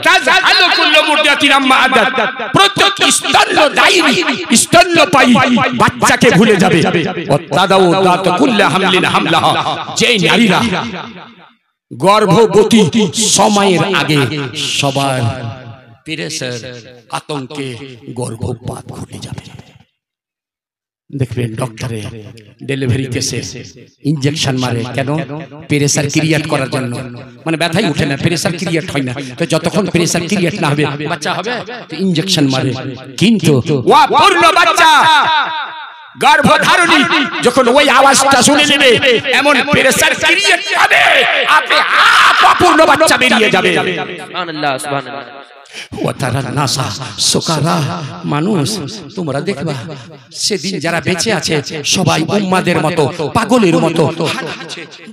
তাযহালু কুল্লু মুরদিআতিন আম্মা আদাত, প্রত্যেক স্তন্যদায়িনী স্তন্যপায়ী বাচ্চাকে ভুলে যাবে। ওয়াতাদাউ দাত কুল্লি হামলিন হামলাহা, যে নারীরা গর্ভবতী সময়ের আগে সবার প্রেসার আতঙ্কে গর্ভপাত ঘটে যাবে। দেখবেন ডক্টরে ডেলিভারি কেসে ইনজেকশন মারে, কেন? প্রেসার ক্রিয়েট করার জন্য, মানে ব্যথাই উঠে না, প্রেসার ক্রিয়েট হয় না, তো যতক্ষণ প্রেসার ক্রিয়েট না হবে বাচ্চা হবে, তো ইনজেকশন মারে। কিন্তু ওয়া পূর্ণ বাচ্চা গর্ভধারণী যখন ওই আওয়াজটা শুনে নেবে, এমন প্রেসার ক্রিয়েট হবে, আপনি অপূর্ণ বাচ্চা বেরিয়ে যাবে। সুবহানাল্লাহ, সুবহানাল্লাহ। মানুষ তোমরা দেখবা সেদিন যারা বেঁচে আছে সবাই উম্মাদের মতো পাগলের মতো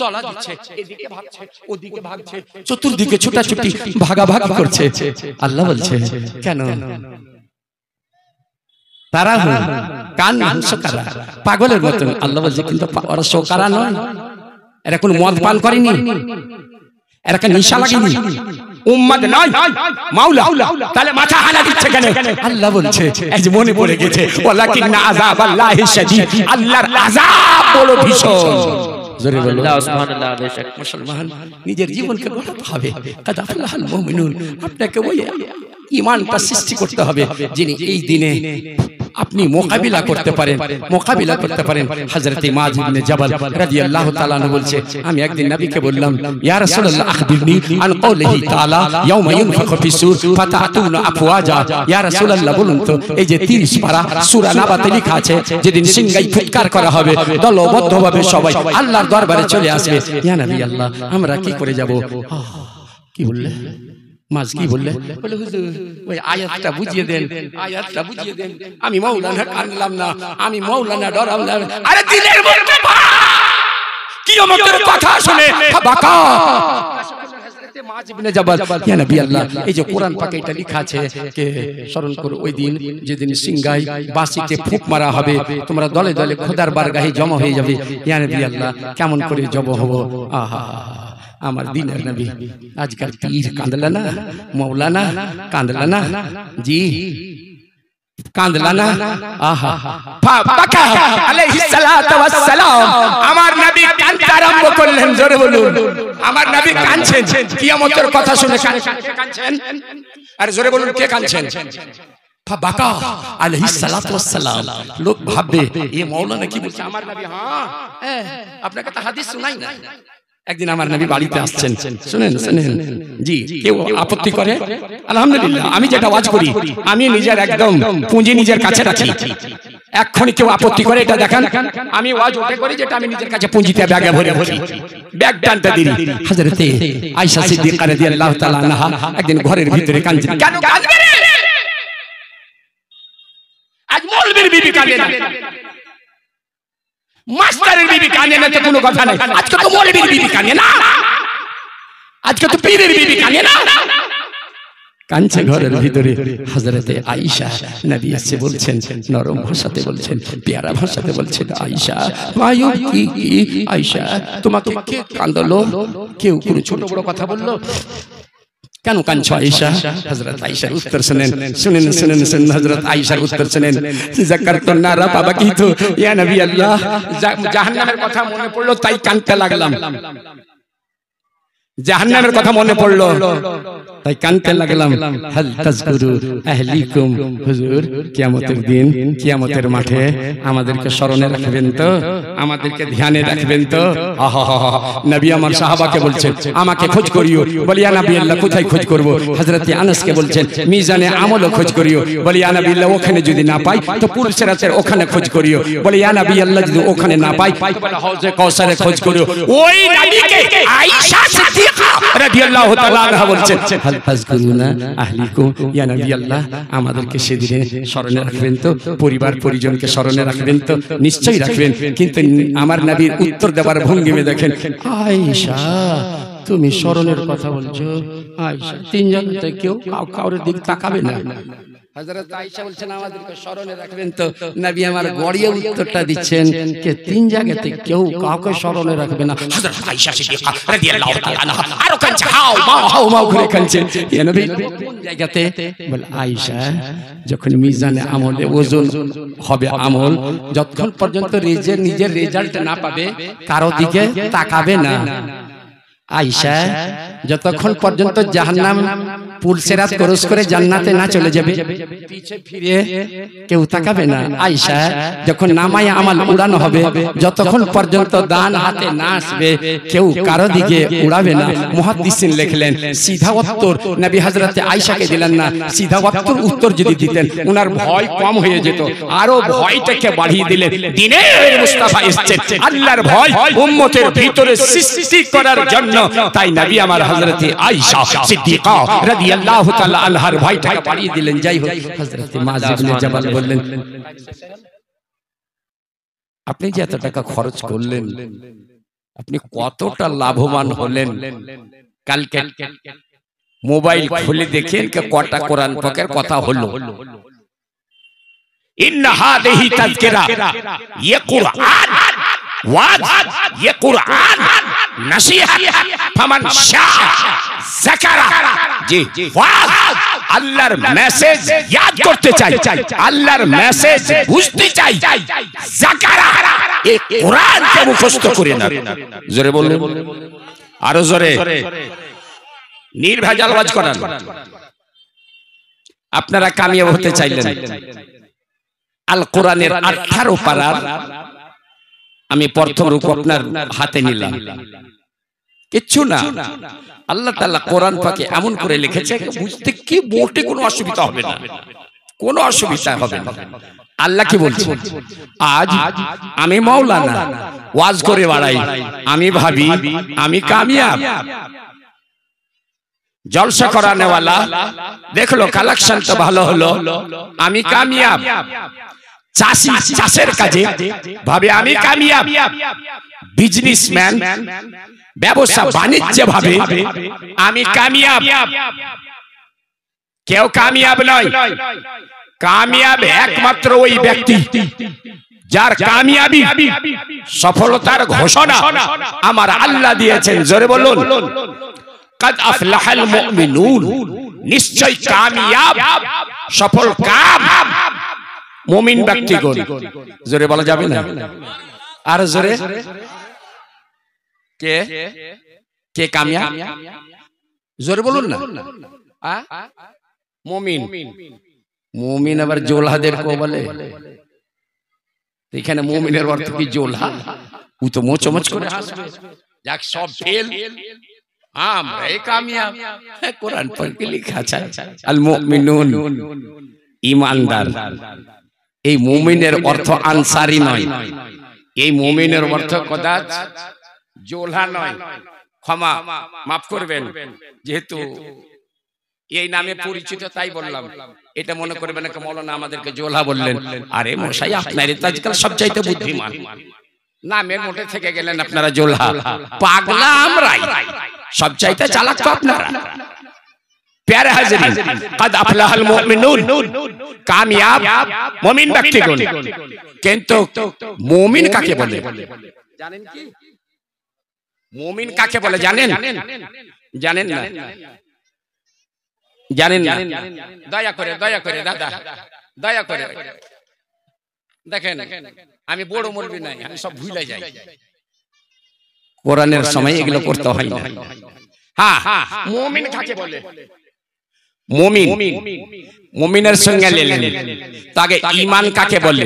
দলা দিচ্ছে, এদিকে ভাগছে ওদিকে ভাগছে, চতুর্দিকে ছোটাছুটি ভাগাভাগি করছে। আল্লাহ বলছে কেন? তারা কান শোকারা, পাগলের মতন। আল্লাহ বলছে কিন্তু ওরা শোকারা নয়, এরা কোন মদ পান করেনি, এরা নেশা লাগেনি, উম্মাদ নয় মাওলা, তাহলে মাথা হানা দিচ্ছে কেন? আল্লাহ বলছে আজ মনে পড়ে গেছে, ওয়ালাকিন্না আযাবাল্লাহি শাদীদ, আল্লাহর আযাব বড় ভীষণ। জোরে বলো সুবহানাল্লাহ। বেশক মুসলমান নিজের জীবনকে গড়তে হবে, কাদ আফলাহাল মুমিনুন, আপনাকে ওই ঈমানটা সৃষ্টি করতে হবে যিনি এই দিনে আপনি মোকাবিলা করতে পারেন, মোকাবিলা করতে পারেন। হযরত মুআয ইবনে জাবাল রাদিয়াল্লাহু তাআলা আনহু বলছে, আমি একদিন নবীকে বললাম, ইয়া রাসূলুল্লাহ আখবিরনি আন কওলিহি তাআলা ইয়াউমা ইউনফাখু ফিস-সূর ফাতাতুনা আফওয়াজা। ইয়া রাসূলুল্লাহ বলুন তো, এই যে 30 পারা সূরা নাবাতে লেখা আছে, যেদিন সিংহাই ফুৎকার করা হবে, দলবদ্ধভাবে সবাই আল্লাহর দরবারে চলে আসবে। ইয়া নবী আল্লাহ, আমরা কি করে যাব? কি বললে মাঝ কি বললে? বলে হুজুর ওই আয়াতটা বুঝিয়ে দেন, আয়াতটা বুঝিয়ে দেন। আমি মাওলানা কানলাম না, আমি মাওলানা ডরালাম। আরে দিলের মধ্যে কিয়ামতের কথা শুনে বাকা হযরত মুআয ইবনে জাবাল, ইয়া নবী আল্লাহ, এই যে কোরআন পাকে এটা লেখা আছে কে স্মরণ করো ওই দিন যেদিন সিংহাই বাঁশিতে ফুঁক মারা হবে, তোমরা দলে দলে খোদার বারগাহে জমা হয়ে যাবে। ইয়া নবী আল্লাহ, কেমন করে জমা হবো? আহা, আমার দিনের নবী আজকাল পীর কাঁদলা না, মৌলানা কাঁদলা না, জি কাঁদলা না। আহা, বাকা আলাইহিস সালাতু ওয়াস সালাম, আমার নবী কাঁদতে আরম্ভ করলেন। জোরে বলুন, আমার নবী কাঁদছেন, কিয়ামতের কথা শুনে কাঁদছেন। আর জোরে বলুন, কে কাঁদছেন? বাকা আলাইহিস সালাতু ওয়াস সালাম। লোক ভাববে এ মাওলানা কি বলছে, আমার নবী। হ্যাঁ, আপনাকে তো হাদিস শোনাই না। একদিন আমার নবী বাড়িতে আসছেন, শুনেন শুনেন, জি কেউ আপত্তি করে? আলহামদুলিল্লাহ, আমি যেটা ওয়াজ করি আমি নিজের একদম পুঁজি নিজের কাছে রাখি। এক্ষুনি কেউ আপত্তি করে এটা দেখান, আমি ওয়াজ ওকে করি যেটা আমি নিজের কাছে পুঁজিতে ব্যাগে ভরে রাখি। ব্যাগ টানতে দিই। হযরত আয়েশা সিদ্দিকা রাদিয়াল্লাহু তাআলা আনহা একদিন ঘরের ভিতরে কাঁদছেন। কেন কাঁদবে? আজ মৌলবীর বিবি কাঁদে না, মাস্টারের বিবি কানে না, তো কোনো কথা নাই। আজকে তো মৌলবীর বিবি কানে না, আজকে তো পীরের বিবি কানে না, কানছে ঘরের ভিতরে। হযরতে আয়েশা নবী এসে বলছেন, নরম ভাষাতে বলছেন, পেয়ারা ভাষাতে বলছেন, আয়েশা মায়ু কি আয়েশা তোমাকে কে কাঁদালো? কেউ কোনো ছোট বড় কথা বললো? কেন কাঁদছো আয়েশা? হযরত আয়েশার উত্তর শুনেন, শুনেন শুনেন শুনেন, হযরত আয়েশার উত্তর শুনেন। যাকারতুন নারা বাবাকিতু, ইয়া নবী আল্লাহ, জাহান্নামের কথা মনে পড়লো তাই কাঁদতে লাগলাম। জাহান্নামের কথা মনে পড়লো তাই কাঁদতে লাগলাম। হাল তাযকুরু আহলিকুম, হুজুর কিয়ামতের দিন, কিয়ামতের মাঠে আমাদেরকে স্মরণে রাখবেন তো, আমাদেরকে ধ্যানে রাখবেন তো? নবী আমার সাহাবাকে বলছেন, আমাকে খোঁজ করিও। বলি ইয়া নবী আল্লাহ, কোথায় খোঁজ করব? হযরত আনাসকে বলছেন, মিজানে আমলও খোঁজ করিও। বলি ইয়া নবী আল্লাহ, ওখানে যদি না পাই তো পুরসিরাতের ওখানে খোঁজ করিও। বলি ইয়া নবী আল্লাহ, যদি ওখানে না পাই তাহলে হাউজে কাউসারে খোঁজ করিও। ওই নবীকে আয়েশা সিদ্দিকা রাদিয়াল্লাহু তাআলা আনহা বলছেন, হাল তাযকুরুনা আহলিকুম, ইয়া নবী আল্লাহ, আমাদেরকে সেদিনে স্মরণে রাখবেন তো, পরিবার পরিজনকে স্মরণে রাখবেন তো? নিশ্চয়ই রাখবেন। কিন্তু আমার নবীর উত্তর দেওয়ার ভঙ্গিমে দেখেন, আয়েশা তুমি স্মরণের কথা বলছো? আয়েশা তিনজনতে কেউ কাউরের দিক তাকাবে না, হযরত আয়েশা বলছেন আমাদেরকে স্মরণে রাখবেন তো। নবী আমার গড়িয়ে উত্তরটা দিচ্ছেন যে তিন জায়গাতে কেউ কাউকে স্মরণে রাখবে না। হযরত আয়েশা সিদ্দিকা রাদিয়াল্লাহু তাআলা আনহা আরো কাঁদছে, হাও মাও করে কাঁদছে। এ নবী কোন জায়গাতে? বলে আয়েশা যখন মিজানে আমলে ওজন হবে আমল, যতক্ষণ পর্যন্ত নিজের রেজাল্ট না পাবে কারো দিকে তাকাবে না। আয়েশা যতক্ষণ পর্যন্ত জাহান্নাম পুলসেরাত ক্রস করে জান্নাতে না চলে যাবে পিছে ফিরে কেউ তাকাবে না। আয়েশা যখন নামায়ে আমাল উড়ানো হবে, যতক্ষণ পর্যন্ত দান হাতে না আসবে কেউ কারো দিকে উড়াবে না। মুহাদ্দিসিন লিখলেন সিধা উত্তর নবী হযরতে আয়েশাকে দিলেন না, সিধা উত্তর যদি দিতেন উনার ভয় কম হয়ে যেত, আরো ভয়টাকে বাড়িয়ে দিলেন। দ্বীনের মুস্তাফা এসেছেন আল্লাহর ভয় উম্মতের ভিতরে সৃষ্টি করার জন্য, তাই নবী আমার হযরতে আয়েশা সিদ্দিকা রাদিয়াল্লাহু তাআলা আনহার ভয়টাকে বাড়িয়ে দিলেন। যাই হোক, হযরতে মুআয ইবনে জাবাল বললেন আপনি যে এত টাকা খরচ করলেন আপনি কতটা লাভবান হলেন? কালকে মোবাইল খুলে দেখেন কটা কোরআন পাকের কথা হলো। ইন্না হাদিহি তাযকিরা, ইয়ে কুরআন ওয়াজ, ইয়ে কুরআন নসিহত, ফামান শাআ যাকারা। জি ওয়াজ আল্লাহর মেসেজ ইয়াদ করতে চাই, আল্লাহর মেসেজ বুঝতে চাই, যাকারা এই কোরআনকে মুখস্থ করে না। জোরে বলুন, আরো জোরে। নির্ভেজাল ওয়াজ করান। আপনারা কামিয়াব হতে চাইলেন, আল কোরআনের 18 পারার আমি প্রথম রূপ আপনার হাতে নিলাম। কিচ্ছু না, আল্লাহ তাআলা কোরআন পাকে এমন করে লিখেছে বুঝতে কি মোটে কোনো অসুবিধা হবে না, কোনো অসুবিধা হবে না। আল্লাহ কি বলছে? আজ আমি মাওলানা ওয়াজ করে বাড়াই, আমি ভাবি আমি কামিয়াব। জলসা করানে ওয়ালা দেখলো কালেকশন তো ভালো হলো, আমি কামিয়াব। চাষি চাষের কাজে ভাবে আমি কামিয়াব। বিজনেসম্যান ব্যবসা বাণিজ্যে ভাবে আমি কামিয়াব। কেউ কামিয়াব নয়। কামিয়াব একমাত্র ওই ব্যক্তি যার কামিয়াবি সফলতার ঘোষণা আমার আল্লাহ দিয়েছেন। জোরে বলুন, কাদ আফলাহাল মুমিনুন, নিশ্চয় কামিয়াব সফল কাম মুমিন ব্যক্তিগণ। জোরে বলা যাবে না? আর জোরে, কে কে কামিয়াব? জোরে বলুন না। মুমিন। মুমিন আবার জোলহাদেরকে বলে। এখানে মুমিনের অর্থ কি জোলহা? ও তো মোচমোচ করে হাসবে, যাক সব ফেল, আমরাই কামিয়াব। কোরআন পাকে লেখা আছে আল মুমিনুন ঈমানদার। এই মুমিনের অর্থ আনসারী নয়, এই মুমিনের অর্থ কদাচ জোলহা নয়। ক্ষমা মাফ করবেন, যেহেতু এই নামে পরিচিত তাই বললাম। এটা মনে করবেন না মৌলানা আমাদেরকে জোলহা বললেন। আরে মশাই আপনারই তো আজকাল সবচাইতে বুদ্ধিমান, নামের মোটে থেকে গেলেন আপনারা জোলহা। পাগলা আমরাই, সবচাইতে চালাক তো আপনারা। প্যারে হাজিরিন, কাদ আফলাহাল মুমিনুন, কামিয়াব মুমিন ব্যক্তিগণ। কিন্তু মুমিন কাকে বলে জানেন কি? মুমিন কাকে বলে জানেন? জানেন না? জানেন না? দয়া করে দাদা, দয়া করে দেখেন, আমি বড় মৌলবি নাই, আমি সব ভুলে যাই। কোরআনের সময় এগুলো করতে হয় না। হ্যাঁ, মুমিন কাকে বলে? মুমিন, মুমিনের সঙ্গে লেলেন তাকে ঈমান কাকে বলে?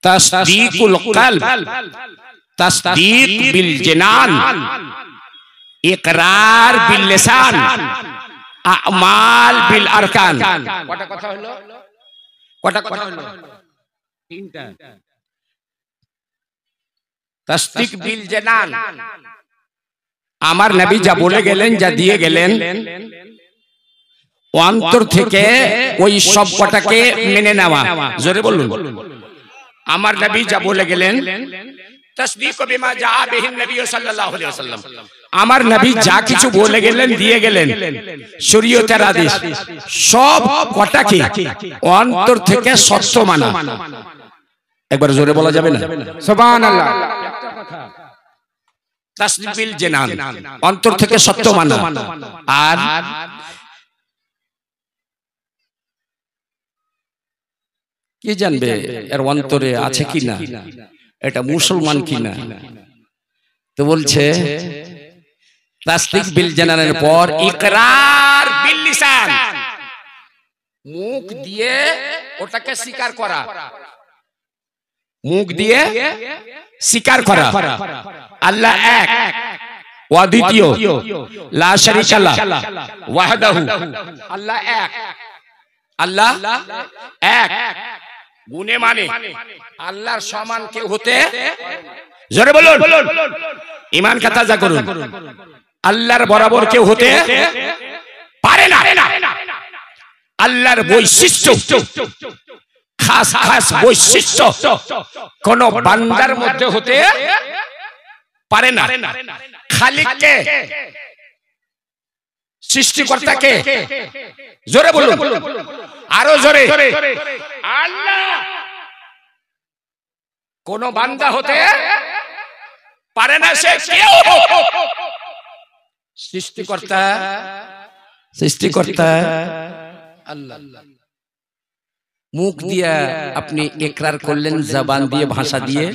তাসদীকুল কলব, তাসদীক বিল জিনান, ইকরার বিল লিসান, আমাল বিল আরকান। কটা কথা হলো? কটা কথা হলো? তিনটা। তাসদীক বিল জিনান, আমার নবী যা বলে গেলেন, যা দিয়ে গেলেন, অন্তর থেকে ওই সব কটাকে মেনে নেওয়া। জোরে বলুন, আমার নবী যা বলে গেলেন তাসদীক বিমা জা বিহি নবী সাল্লাল্লাহু আলাইহি ওয়াসাল্লাম, আমার নবী যা কিছু বলে গেলেন দিয়ে গেলেন শরীয়তের আদেশ সব কটাকে অন্তর থেকে সত্য মানা। একবার জোরে বলা যাবে না সুবহানাল্লাহ? তাসদীক বিল জানান, অন্তর থেকে সত্য মানা। আর কে জানবে এর অন্তরে আছে কিনা, এটা মুসলমান কিনা? তো বলছে তাসদীক বিল জানানের পর ইকরার বিল লিসান, মুখ দিয়ে ওটাকে স্বীকার করা, মুখ দিয়ে স্বীকার করা আল্লাহ এক, অদ্বিতীয়, লা শারীকা লাহু ওয়াহদাহু, আল্লাহ এক, আল্লাহ এক। গুণে মানে আল্লাহর সমান কেউ হতে, জোরে বলুন, ঈমান কা তাজা করুন, আল্লাহর বরাবর কেউ হতে পারে না। আল্লাহর বৈশিষ্ট্য, খাস খাস বৈশিষ্ট্য কোন বান্দার মধ্যে হতে পারে না। খালিককে, সৃষ্টিকর্তাকে, জোরে বলুন, আরো জোরে, আল্লাহ কোন বান্দা হতে পারে না। সে কেউ সৃষ্টিকর্তা, সৃষ্টিকর্তা আল্লাহ। মুখ দিয়ে আপনি ইকরার করলেন, জবান দিয়ে, ভাষা দিয়ে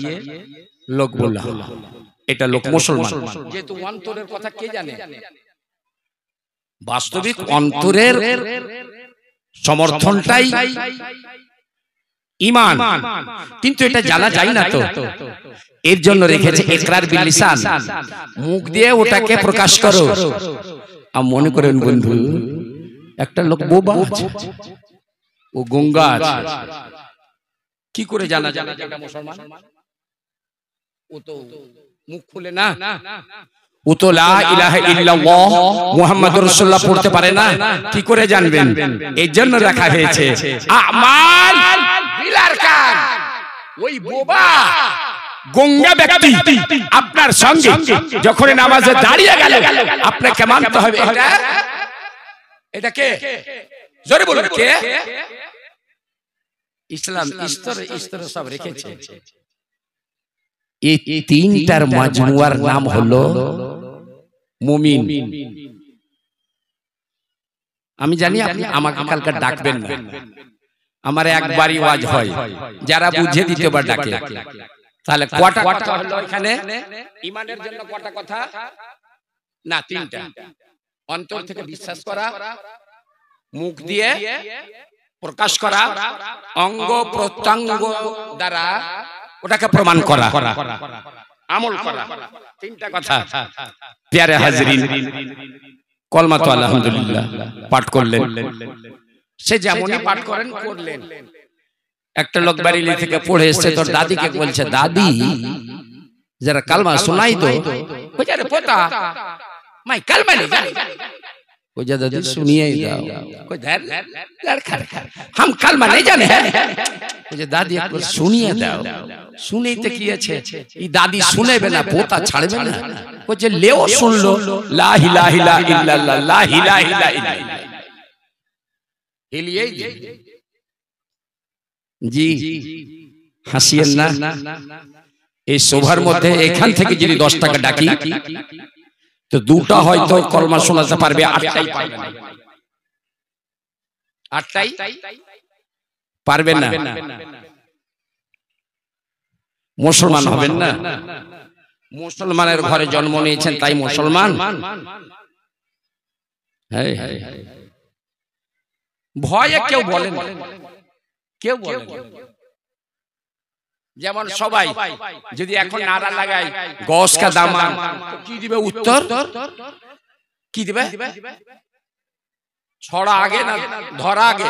লোক বলল, এটা লোক মুসলমান। যেহেতু অন্তরের কথা কে জানে, বাস্তবিক অন্তরের সমর্থনটাই ঈমান, কিন্তু এটা জানা যায় না। তো এর জন্য রেখেছে ইকরার বিল লিসান, মুখ দিয়ে ওটাকে প্রকাশ করো। আর মনে করেন বন্ধু, একটা লোক বোবা আছে, ও গঙ্গা আছে, কি করে জানা যায় এটা মুসলমান? ও তো মুখ খুলে না, ও তো লা ইলাহা ইল্লাল্লাহ মুহাম্মাদুর রাসূলুল্লাহ পড়তে পারে না, কি করে জানবেন? এর জন্য রাখা হয়েছে আমাল বিল আরকান। ওই বোবা গঙ্গা ব্যক্তি আপনার সঙ্গে যখন নামাজে দাঁড়িয়ে গেল, আপনাকে মানতে হবে এটা, এটা কে? জোরে বলুন, কে? ইসলাম স্তরে স্তরে সব রেখেছে। এই তিনটার মাজমুয়ার নাম হলো মুমিন। আমি জানি আপনি আমাকে কালকে ডাকবেন না, আমার একবারই ওয়াজ হয়, যারা বুঝে দ্বিতীয়বার ডাকে। তাহলে কটা কথা হলো এখানে? ঈমানের জন্য কটা কথা? না, তিনটা। অন্তর থেকে বিশ্বাস করা, মুখ দিয়ে প্রকাশ করা, অঙ্গ প্রত্যঙ্গ দ্বারা ওটাকে প্রমাণ করা, আমল করা। তিনটা কথা। প্যারে হাজরিন, কলমা তো আলহামদুলিল্লাহ পাঠ করলেন, সে যেমনই পাঠ করেন করলেন। একটা লোক বাড়িলি থেকে পড়ে এসছে, তোর দাদিকে বলছে, দাদি যারা কালমা শোনাই তো, বেচারে পোতা মাই কালমা নেই জানি, कोई ज्यादा दिल सुनिए ही दाओ, कोई धैर लड़खड़ हम कलमा नहीं जाने हैं, कोई दादी को सुनिए दाओ, सुने तो किया छे, ये दादी सुने बिना पोता छाड़ बिना, कोई जे लेओ सुन लो, ला इलाहा इल्लल्लाह, ला इलाहा इल्लल्लाह, हिलिए जी হাসিয়েন না। এই সভার মধ্যে এখান থেকে যদি 10 টাকা ডাকি, তো দুটা হয়তো কলমা শোনাতে পারবে, 8টাই পারবে না, 8টাই পারবে না। মুসলমান হবেন না, মুসলমানের ঘরে জন্ম নিয়েছেন তাই মুসলমান। ভয়ে কেউ বলেন, কেউ বলেন। যেমন সবাই যদি এখন নারা লাগায় গস কা দামান, কি দিবে উত্তর? কি দিবে? ছড়া আগে না ধরা আগে?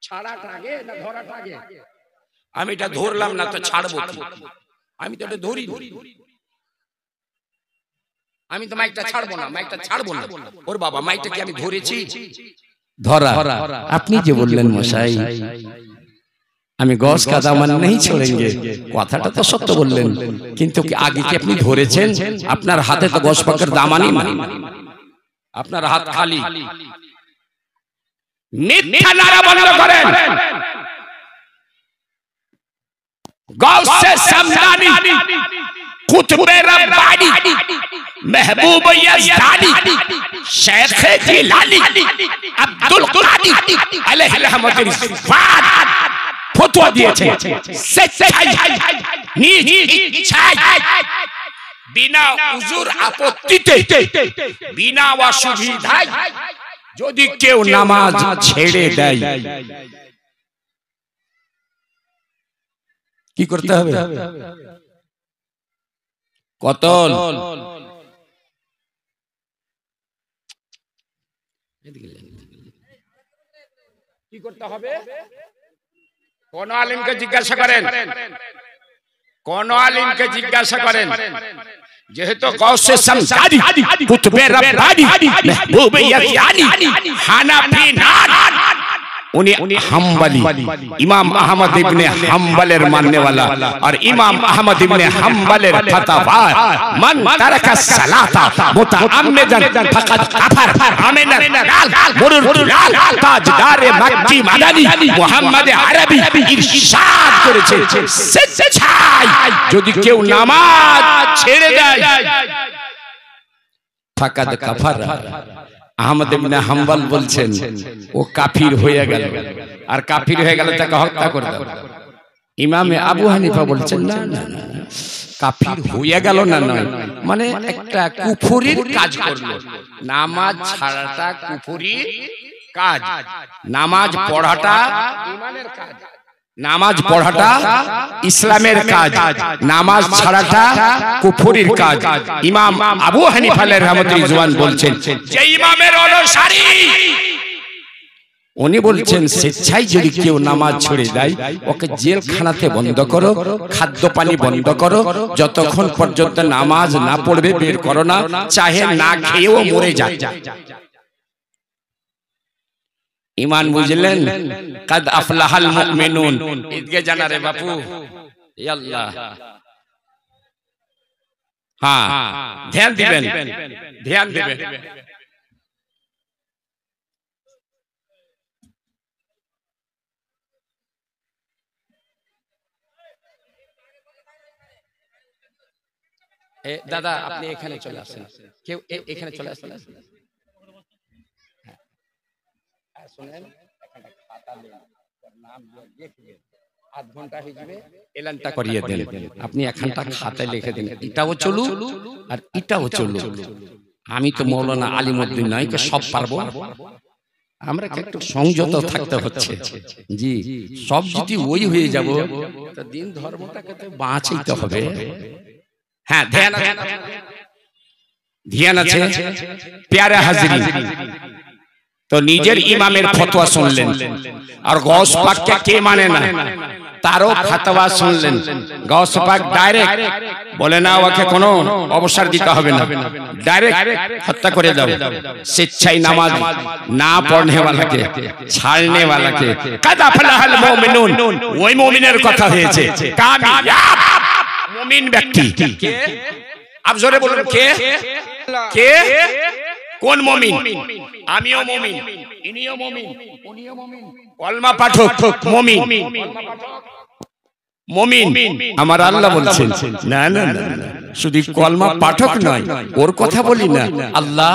ছাড়াটা আগে না ধরাটা আগে? আমি এটা ধরলাম না তো ছাড়বো কি? আমি তো এটা ধরি, আমি তো মাইকটা ছাড়বো না, মাইকটা ছাড়বো না। ওর বাবা, মাইকটা কি আমি ধরেছি? ধরা। আপনি যে বললেন মশাই আমি গস का दामन नहीं छोड़ेंगे কথাটা তো সত্য বললেন কিন্তু কি আগে কি আপনি ধরেছেন আপনার হাতে তো গস পাকের দামানই নাই আপনার হাত খালি মিথ্যা নারা বন্ধ করেন গৌসে সামদানি কুতুবে রব্বানি महबूब यज़दानी शेख जिलानी अब्दुल कादिर अलैहि रहमतुल फात ফতোয়া দিয়েছে সচ্চাই নিজ ইচ্ছায় বিনা উযুর আপত্তিতে বিনা অসুবিধায় যদি কেউ নামাজ ছেড়ে দেয় কি করতে হবে কতল কি করতে হবে কোন আলিমকে জিজ্ঞাসা করেন কোন আলিমকে জিজ্ঞাসা করেন যেহেতু গৌসে সামদানি কুতুবে রব্বানি महबूब यज़दानी হানাফি নান उन्हें हम्बली इमाम अहमद इब्ने हम्बलेर मानने वाला और इमाम अहमद इब्ने हम्बलेर फतवा मन तरक सलाता मुतअम्मिदन फकद कफर आमिना गाल मुरुर लाल ताजदार मक्की मदनी मुहम्मद अरबी इरशाद করেছে সচ্চাই যদি কেউ নামাজ ছেড়ে দেয় ফকদ কফর আহমদ ইবনে হাম্বল বলছেন ও কাফির হয়ে গেল আর কাফির হয়ে গেলে তাকে হত্যা করে দাও ইমামে আবু হানিফা বলছেন না না কাফির হয়ে গেল না নয় মানে একটা কুফরির কাজ করলো নামাজ ছাড়াটা কুফরি কাজ নামাজ পড়াটা ঈমানের কাজ নামাজ পড়াটা ইসলামের কাজ নামাজ ছাড়াটা কুফরির কাজ ইমাম আবু হানিফা রাহমাতুল্লাহি জওয়ান বলছেন যে ইমামের অনুসারী উনি বলছেন স্বেচ্ছায় যদি কেউ নামাজ ছেড়ে দেয় ওকে জেলখানাতে বন্ধ করো খাদ্য পানি বন্ধ করো যতক্ষণ পর্যন্ত নামাজ না পড়বে বের করো না চাহে না খেয়েও মরে যায় ईमान बुझलेन कद अफलाहल मुमिनून इदके जाना रे बापू या अल्लाह हां ध्यान दिबेन ए दादा আপনি এখানে চলে আসেন কেউ এখানে চলে আসেন শুনেন একটা খাতা নেন নাম লিখে আধ ঘন্টা হয়ে যাবে এলানটা করিয়ে দেন আপনি এখানটা খাতায় লিখে দেন এটাও চলু আর এটাও চলু আমি তো মাওলানা আলিমউদ্দিন নয় কে সব পারবো আমরা একটু সংযত থাকতে হচ্ছে জি সব যদি ওই হয়ে যাব তো দিন ধর্মটাকে তো বাঁচাইতে হবে হ্যাঁ ধ্যান আছে প্যারা হাজিরি तो निजेर इमामेर फतवा सुनलेन और गौस पाक के माने ना तारो फतवा सुनलेन गौस पाक डायरेक्ट बोले ना ওকে কোনো অবসর দিতে হবে না ডাইরেক্ট হত্যা করে দাও স্বেচ্ছায় নামাজ না পড়নে ওয়ালাকে ছাড়নে ওয়ালাকে কাদ আফলাহাল মুমিনুন ওই মুমিনের কথা হয়েছে কামিয়াব মুমিন ব্যক্তি কে আপ জোরে বলুন কে কে কোন মুমিন আমিও মুমিন ইনিও মুমিন উনিও মুমিন কলমা পাঠক মুমিন মুমিন আমার আল্লাহ বলছেন না না না শুধু কলমা পাঠক নয় ওর কথা বলি না আল্লাহ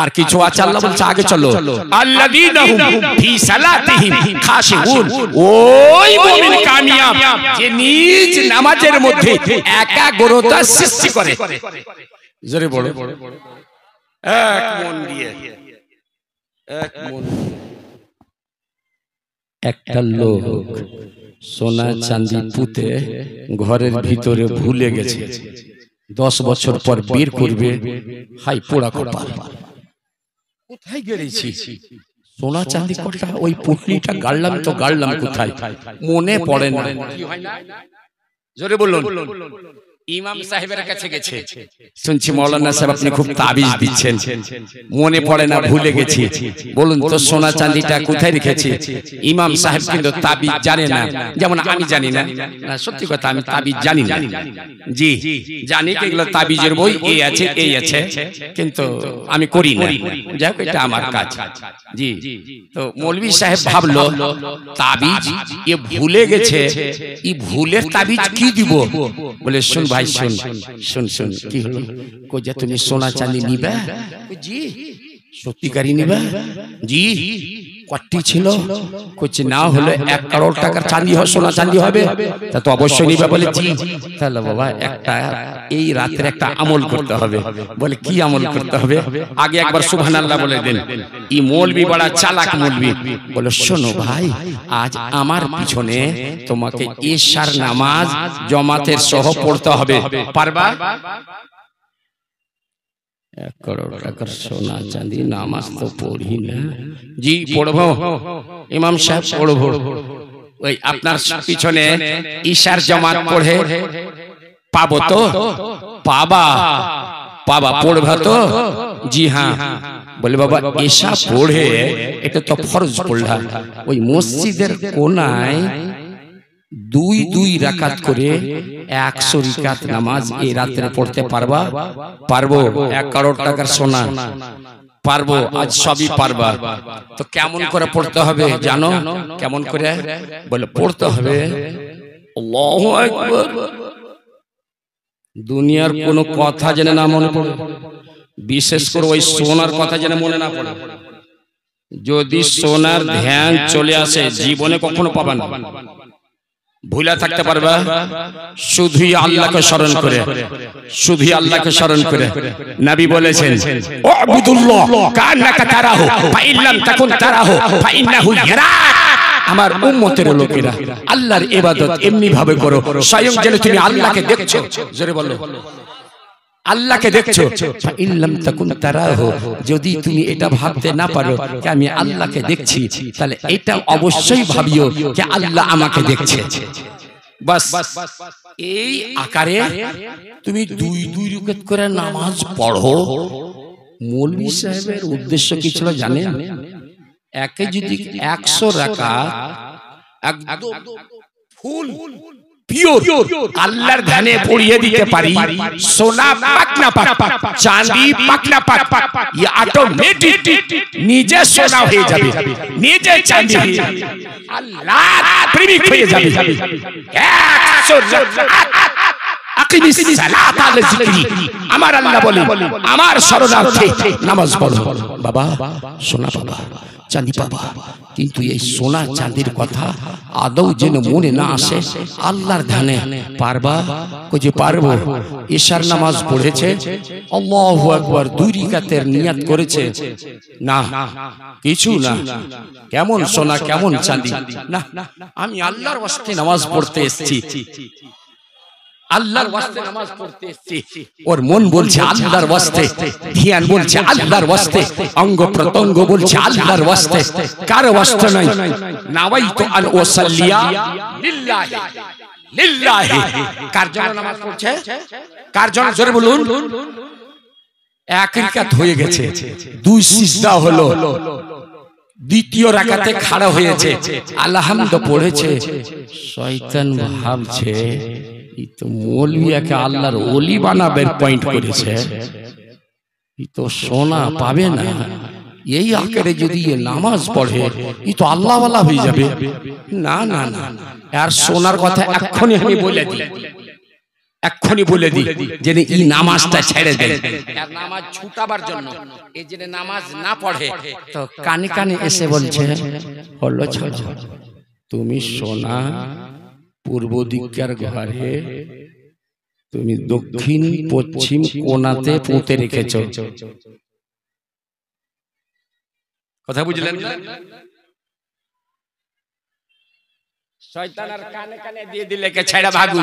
আর কিছু আছে আল্লাহ বলছে আগে চলো আল্লাযীনা হুম ফি সালাতিহিম খাশিউন ওই মুমিন কামিয়াব যে নিজ নামাজের মধ্যে একাগ্রতা সৃষ্টি করে জোরে বলো এক মন দিয়ে এক মন একটা লোক সোনা চাঁদি পুঁতে ঘরের ভিতরে ভুলে গেছে 10 বছর পর বের করবে হাই পোড়া কপাল কোথায় গেছি সোনা চাঁদি কটা ওই পুটলিটা গাড়লাম তো গাড়লাম কোথায় মনে পড়ে না কি হয় না জোরে বলুন ইমাম সাহেবের কাছে গেছে, শুনছি মৌলানা সাহেব আপনি খুব তাবিজ দিচ্ছেন, মনে পড়ে না, ভুলে গেছি, বলুন তো সোনা চাঁদিটা কোথায় রেখেছি। ইমাম সাহেব কিন্তু তাবিজ জানে না, যেমন আমি জানি না। সত্যি কথা, আমি তাবিজ জানি না। জি জানি এগুলো তাবিজের বই, এই আছে এই আছে, কিন্তু আমি করি না। যাই হোক, এটা আমার কাজ। জি, তো মৌলভী সাহেব ভাবলো তাবিজ এ ভুলে গেছে, এই ভুলের তাবিজ কি দিব। বলে শুন ভাই, শুন শুন শুন, কি হলো? কই যে তুমি সোনা চাঁদি নিবে? জি। সত্যিকারই নিবে? জি। কটি ছিল? কইছে না হলে 1 করোড় টাকার চাঁদি হয়, সোনা চাঁদি হবে, তা তো অবশ্যই নিবে। বলে জি। তাহলে বাবা একটা এই রাতের একটা আমল করতে হবে। বলে কি আমল করতে হবে? আগে একবার সুবহানাল্লাহ বলে দেন। এই মৌলভী বড় চালাক মৌলভী। বলে শোনো ভাই, আজ আমার পিছনে তোমাকে ইশার নামাজ জামাতের সহ পড়তে হবে, পারবা? 1 করোড় টাকার সোনা চাঁদি, নামাজ তো পড়ি না। জি পড়বো ইমাম সাহেব, পড়বো। ওই আপনার পিছনে ইশার জামাত পড়ে পাবো তো? পাবা, পাবা, পড়বা তো? জি হ্যাঁ। বলে বাবা ইশা পড়ে, এটা তো ফরজ পড়লা, ওই মসজিদের কোনায় 2 রাকাত করে 100 রাকাত নামাজ এই রাতে পড়তে পারবা? পারবো। 1 করোড় টাকার সোনা, পারবো, আজ সবই পারবা। তো কেমন করে পড়তে হবে জানো? কেমন করে? বলে পড়তে হবে আল্লাহু আকবার। দুনিয়ার কোনো কথা যেন না মনে পড়ে, বিশেষ করে ওই সোনার কথা যেন মনে না পড়ে। যদি সোনার ধ্যান চলে আসে, জীবনে কখনো পাবা না, ভুলা থাকতে পারবা। শুধুই আল্লাহকে স্মরণ করে, শুধুই আল্লাহকে স্মরণ করে। নবী বলেছেন উবুদুল্লাহ কান্নাকা তারাহু ফাইন লাম তাকুন তারাহু ফাইন্নাহু ইয়ারাক। আমার উম্মতের লোকেরা আল্লাহর ইবাদত এমনি ভাবে করো স্বয়ং যেন তুমি আল্লাহকে দেখছো। জোরে বলো, আল্লাহকে দেখছো। ফাইন লাম তাকুন তারাহু, যদি তুমি এটা ভাবতে না পারো যে আমি আল্লাহকে দেখছি, তাহলে এটা অবশ্যই ভাবিও যে আল্লাহ আমাকে দেখছে। বাস এই আকারে তুমি 2 রাকাত করে নামাজ পড়ো। মৌলভী সাহেবের উদ্দেশ্য কি ছিল জানেন? একে যদি 100 রাকাত একদম ফুল পিওর আল্লাহর ধ্যানে পড়িয়ে দিতে পারি, সোনা পাক না পাক, চাঁদি পাক না পাক, ये অটোমেটিক নিজে সোনা হয়ে যাবে, নিজে চাঁদি হয়ে যাবে, আল্লাহ প্রেমিক হয়ে যাবে। 100 রাকাত আকিমিস সালাত আলা যিকরি, আমার আল্লাহ বলে আমার শরণার্থে নামাজ পড়ো। বাবা সোনা বাবা, চাঁদি বাবা, কিন্তু এই সোনা চাঁদির কথা আদৌ যেন মনে না আসে। আল্লাহর ধ্যানে পারবা? কইছে পারবো। ইশার নামাজ পড়েছে, আল্লাহু আকবার, 2 রাকাতের নিয়ত করেছে, না কিছু না, কেমন সোনা কেমন চাঁদি, না আমি আল্লাহর ওয়াস্তে নামাজ পড়তে এসেছি, আল্লাহর ওয়াস্তে নামাজ পড়তে এসেছি। ওর মন বলছে আল্লাহর ওয়াস্তে, ধ্যান বলছে আল্লাহর ওয়াস্তে, অঙ্গ প্রত্যঙ্গ বলছে আল্লাহর ওয়াস্তে, কার ওয়াস্তে নাই। নাওয়াইতু আন উসাল্লিয়া লিল্লাহি, লিল্লাহি। কার জন্য নামাজ পড়ছে? কার জন্য? জোরে বলুন। 1 রাকাত হয়ে গেছে, 2 সিজদা হলো, 2য় রাকাতে খাড়া হয়েছে, আলহামদুলিল্লাহ পড়েছে। শয়তান ভাবছে এই তো মৌলভিয়াকে আল্লাহর ওলি বানাবের পয়েন্ট করেছে, এই তো সোনা পাবে না, এই আকারে যদি নামাজ পড়ে এই তো আল্লাহ ওয়ালা হয়ে যাবে। না না না, আর সোনার কথা এক্ষুনি আমি বলে দিই, এক্ষুনি বলে দিই যে এই নামাজটা ছেড়ে দেন। আর নামাজ ছুটাবার জন্য এই যে নামাজ না পড়ে তো কানে কানে এসে বলছে হলো ছাড়ো, তুমি সোনা পূর্ব দিকের ঘরে তুমি দক্ষিণ পশ্চিম কোণাতে পুঁতে রেখেছো। কথা বুঝলেন না? শয়তান আর কানে কানে দিয়ে দিলে কে ছেড়ে ভাগু।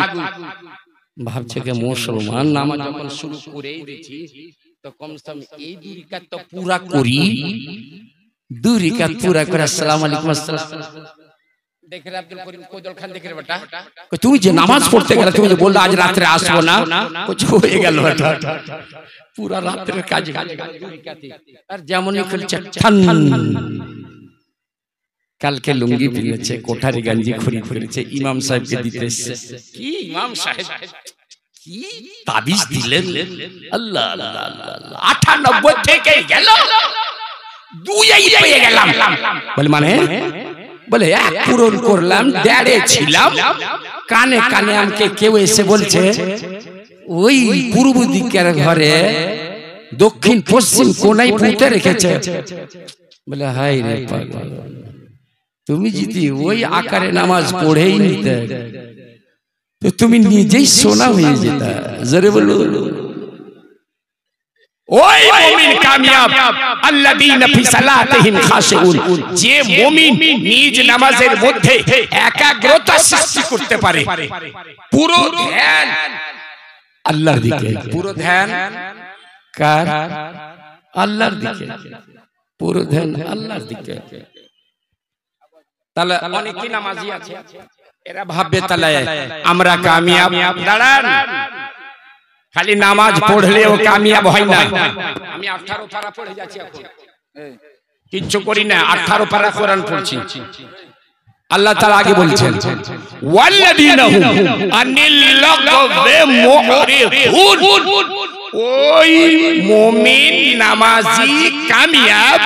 ভাবছে কে মুসলমান নামাজ যখন শুরু করেই দিয়েছি তো কমসে কম এই 2 রাকাত তো পুরা করি, 2 রাকাত পুরা করে আসসালামু আলাইকুম আসসালাম দেখে আব্দুল করিম কোদল খান দেখে বেটা তুমি যে নামাজ পড়তে গেলে তুমি যে বললে আজ রাতে আসবো না কিছু হয়ে গেল এটা পুরা রাতের কাজ আর যেমনই খেলছে কালকে লুঙ্গি পিনেছে কোঠারি গঞ্জি খুরি খুলেছে ইমাম সাহেবকে দিতে এসেছে কি ইমাম সাহেব কি তাবিজ দিলেন আল্লাহ আল্লাহ আল্লাহ 98 থেকে গেল দুইই পেয়ে গেলাম বলে মানে বলে এক পূরণ করলাম ড্যাড়ে ছিলাম কানে কানে আমাকে কেউ এসে বলছে ওই পূর্ব দিকের ঘরে দক্ষিণ পশ্চিম কোণায় পুঁতে রেখেছে বলে হাই রে পাগল তুমি যদি ওই আকারে নামাজ পড়েই নিতে তো তুমি নিজেই সোনা হয়ে যেতা জোরে বলো ওই মুমিন কামিয়াব আল্লাযীনা ফি সালাতিহিম খাশিউন যে মুমিন নিজ নামাজের মধ্যে একাগ্রতা সৃষ্টি করতে পারে পুরো ধ্যান আল্লাহর দিকে পুরো ধ্যান কার আল্লাহর দিকে পুরো ধ্যান আল্লাহর দিকে তাহলে অনেকই নামাজি আছে এরা ভাববে তাহলে আমরা কামিয়াব দাঁড়ান খালি নামাজ পড়লেও কামিয়াব হয় না আমি 18 পারা পড়ে যাচ্ছি এখন কিচ্ছু করি না 18 পারা কোরআন পড়ছি আল্লাহ তাআলা আগে বলছেন ওয়াল্লাযীনা হুম আনিল লাগযি মুরিদুন ওই মুমিন নামাজি কামিয়াব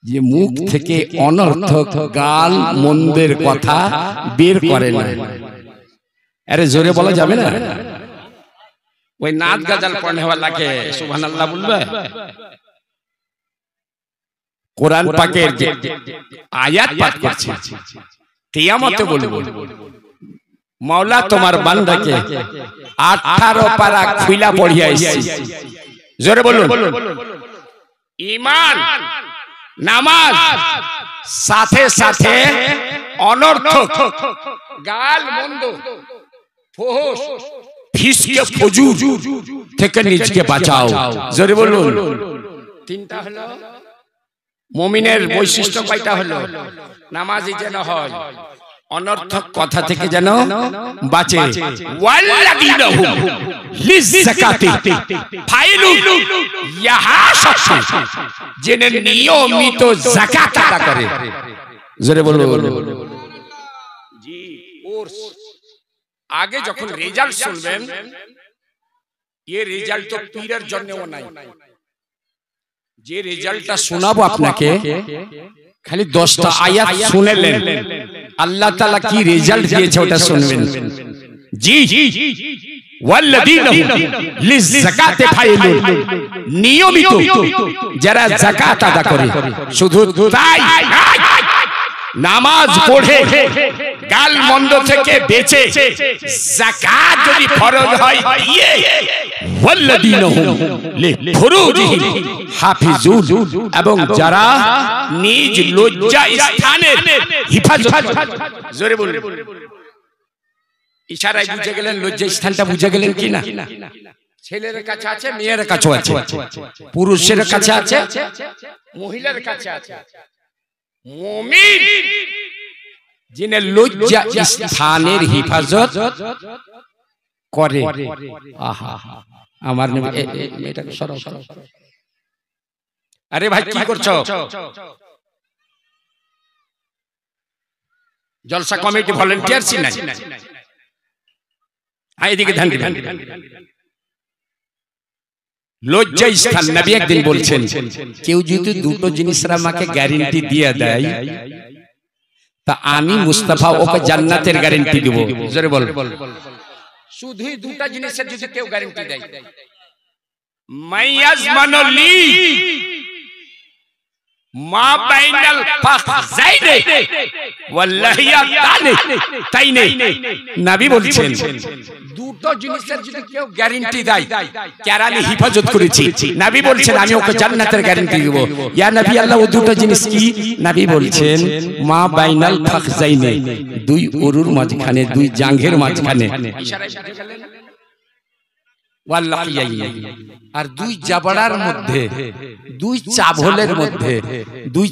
যে মুখ থেকে অনর্থক গাল মন্দের কথা বের করে না আরে জোরে বলা যাবে না ওই নাচ গাজাল পড়নে ওয়ালাকে সুবহানাল্লাহ বলবে কোরআন পাকের যে আয়াত পাঠ করছে কিয়ামতে বলবো মাওলা তোমার বান্দাকে 18 পারা খুইলা পড়িয়া আইছি জোরে বলুন ঈমান নামাজ সাথে সাথে অনর্থক গাল মন্দ ফোহশ ফিসকে ফুজুর থেকে নিজকে বাঁচাও জোরে বলুন তিনটা হলো মুমিনের বৈশিষ্ট্য কয়টা হলো নামাজি যেন হয় অনর্থক কথা থেকে যেন বাঁচে ওয়াল্লাযীনা হুম লিযাকাতি ফাইলুন ইহা শর্ত জেনে নিয়মিত যাকাত আদা করে জোরে বলুন জি কোর্স আগে যখন রেজাল্ট শুনবেন এই রেজাল্ট তো পীরের জন্যও নাই যে রেজাল্টটা শোনাবো আপনাকে খালি 10টা আয়াত শুনলেন আল্লাহ তাআলা কি রেজাল্ট দিয়েছে ওটা শুনবেন জি ওয়াল্লাযীনা হুম লিযাকাতি ফাইলুন নিয়মিত যারা যাকাত আদা করে শুধু তাই নামাজ পড়ে গাল মন্দ থেকে বেঁচে যাকাত যদি ফরজ হয় দিয়ে ওয়াল্লাযীনা হুম লিফুরুজিহিম হাফিজুন এবং যারা নিজ লজ্জা স্থানের হিফাজত জোরে বলুন ইশারায় বুঝে গেলেন লজ্জা স্থানটা বুঝে গেলেন কি না ছেলের কাছে আছে মেয়ের কাছে আছে পুরুষের কাছে আছে মহিলার কাছে আছে মুমিন যিনি লজ্জা স্থানের হিফাজত করে আহা আমার নবী এটা সরাও আরে ভাই কি করছো জলসা কমিটি ভলান্টিয়ার ছি না এদিকে ধ্যান দিন লজ্জা স্থান নবী একদিন বলছেন কেউ যদি দুটো জিনিসের আমাকে গ্যারান্টি দিয়ে দেয় তা আমি মুস্তাফা ওকে জান্নাতের গ্যারান্টি দেব জোরে বল শুধু দুটো জিনিসের যদি কেউ গ্যারান্টি দেয় মাইয়াজমানু লি মা বাইনাল ফাখযাইনি ওয়াল্লাহিয়া তাইনি নবী বলছেন দুটো জিনিসের যদি কেউ গ্যারান্টি দেয় কার আমি হিফাজত করেছি নবী বলছেন আমি ওকে জান্নাতের গ্যারান্টি দেব ইয়া নবী আল্লাহ ও দুটো জিনিস কি নবী বলছেন মা বাইনাল ফাখযাইনি দুই উরুর মাঝখানে দুই জাঙ্ঘের মাঝখানে ইশারায় বুঝে গেলেন ওয়াল্লাহিয়া আর দুই জাবড়ার মধ্যে দুই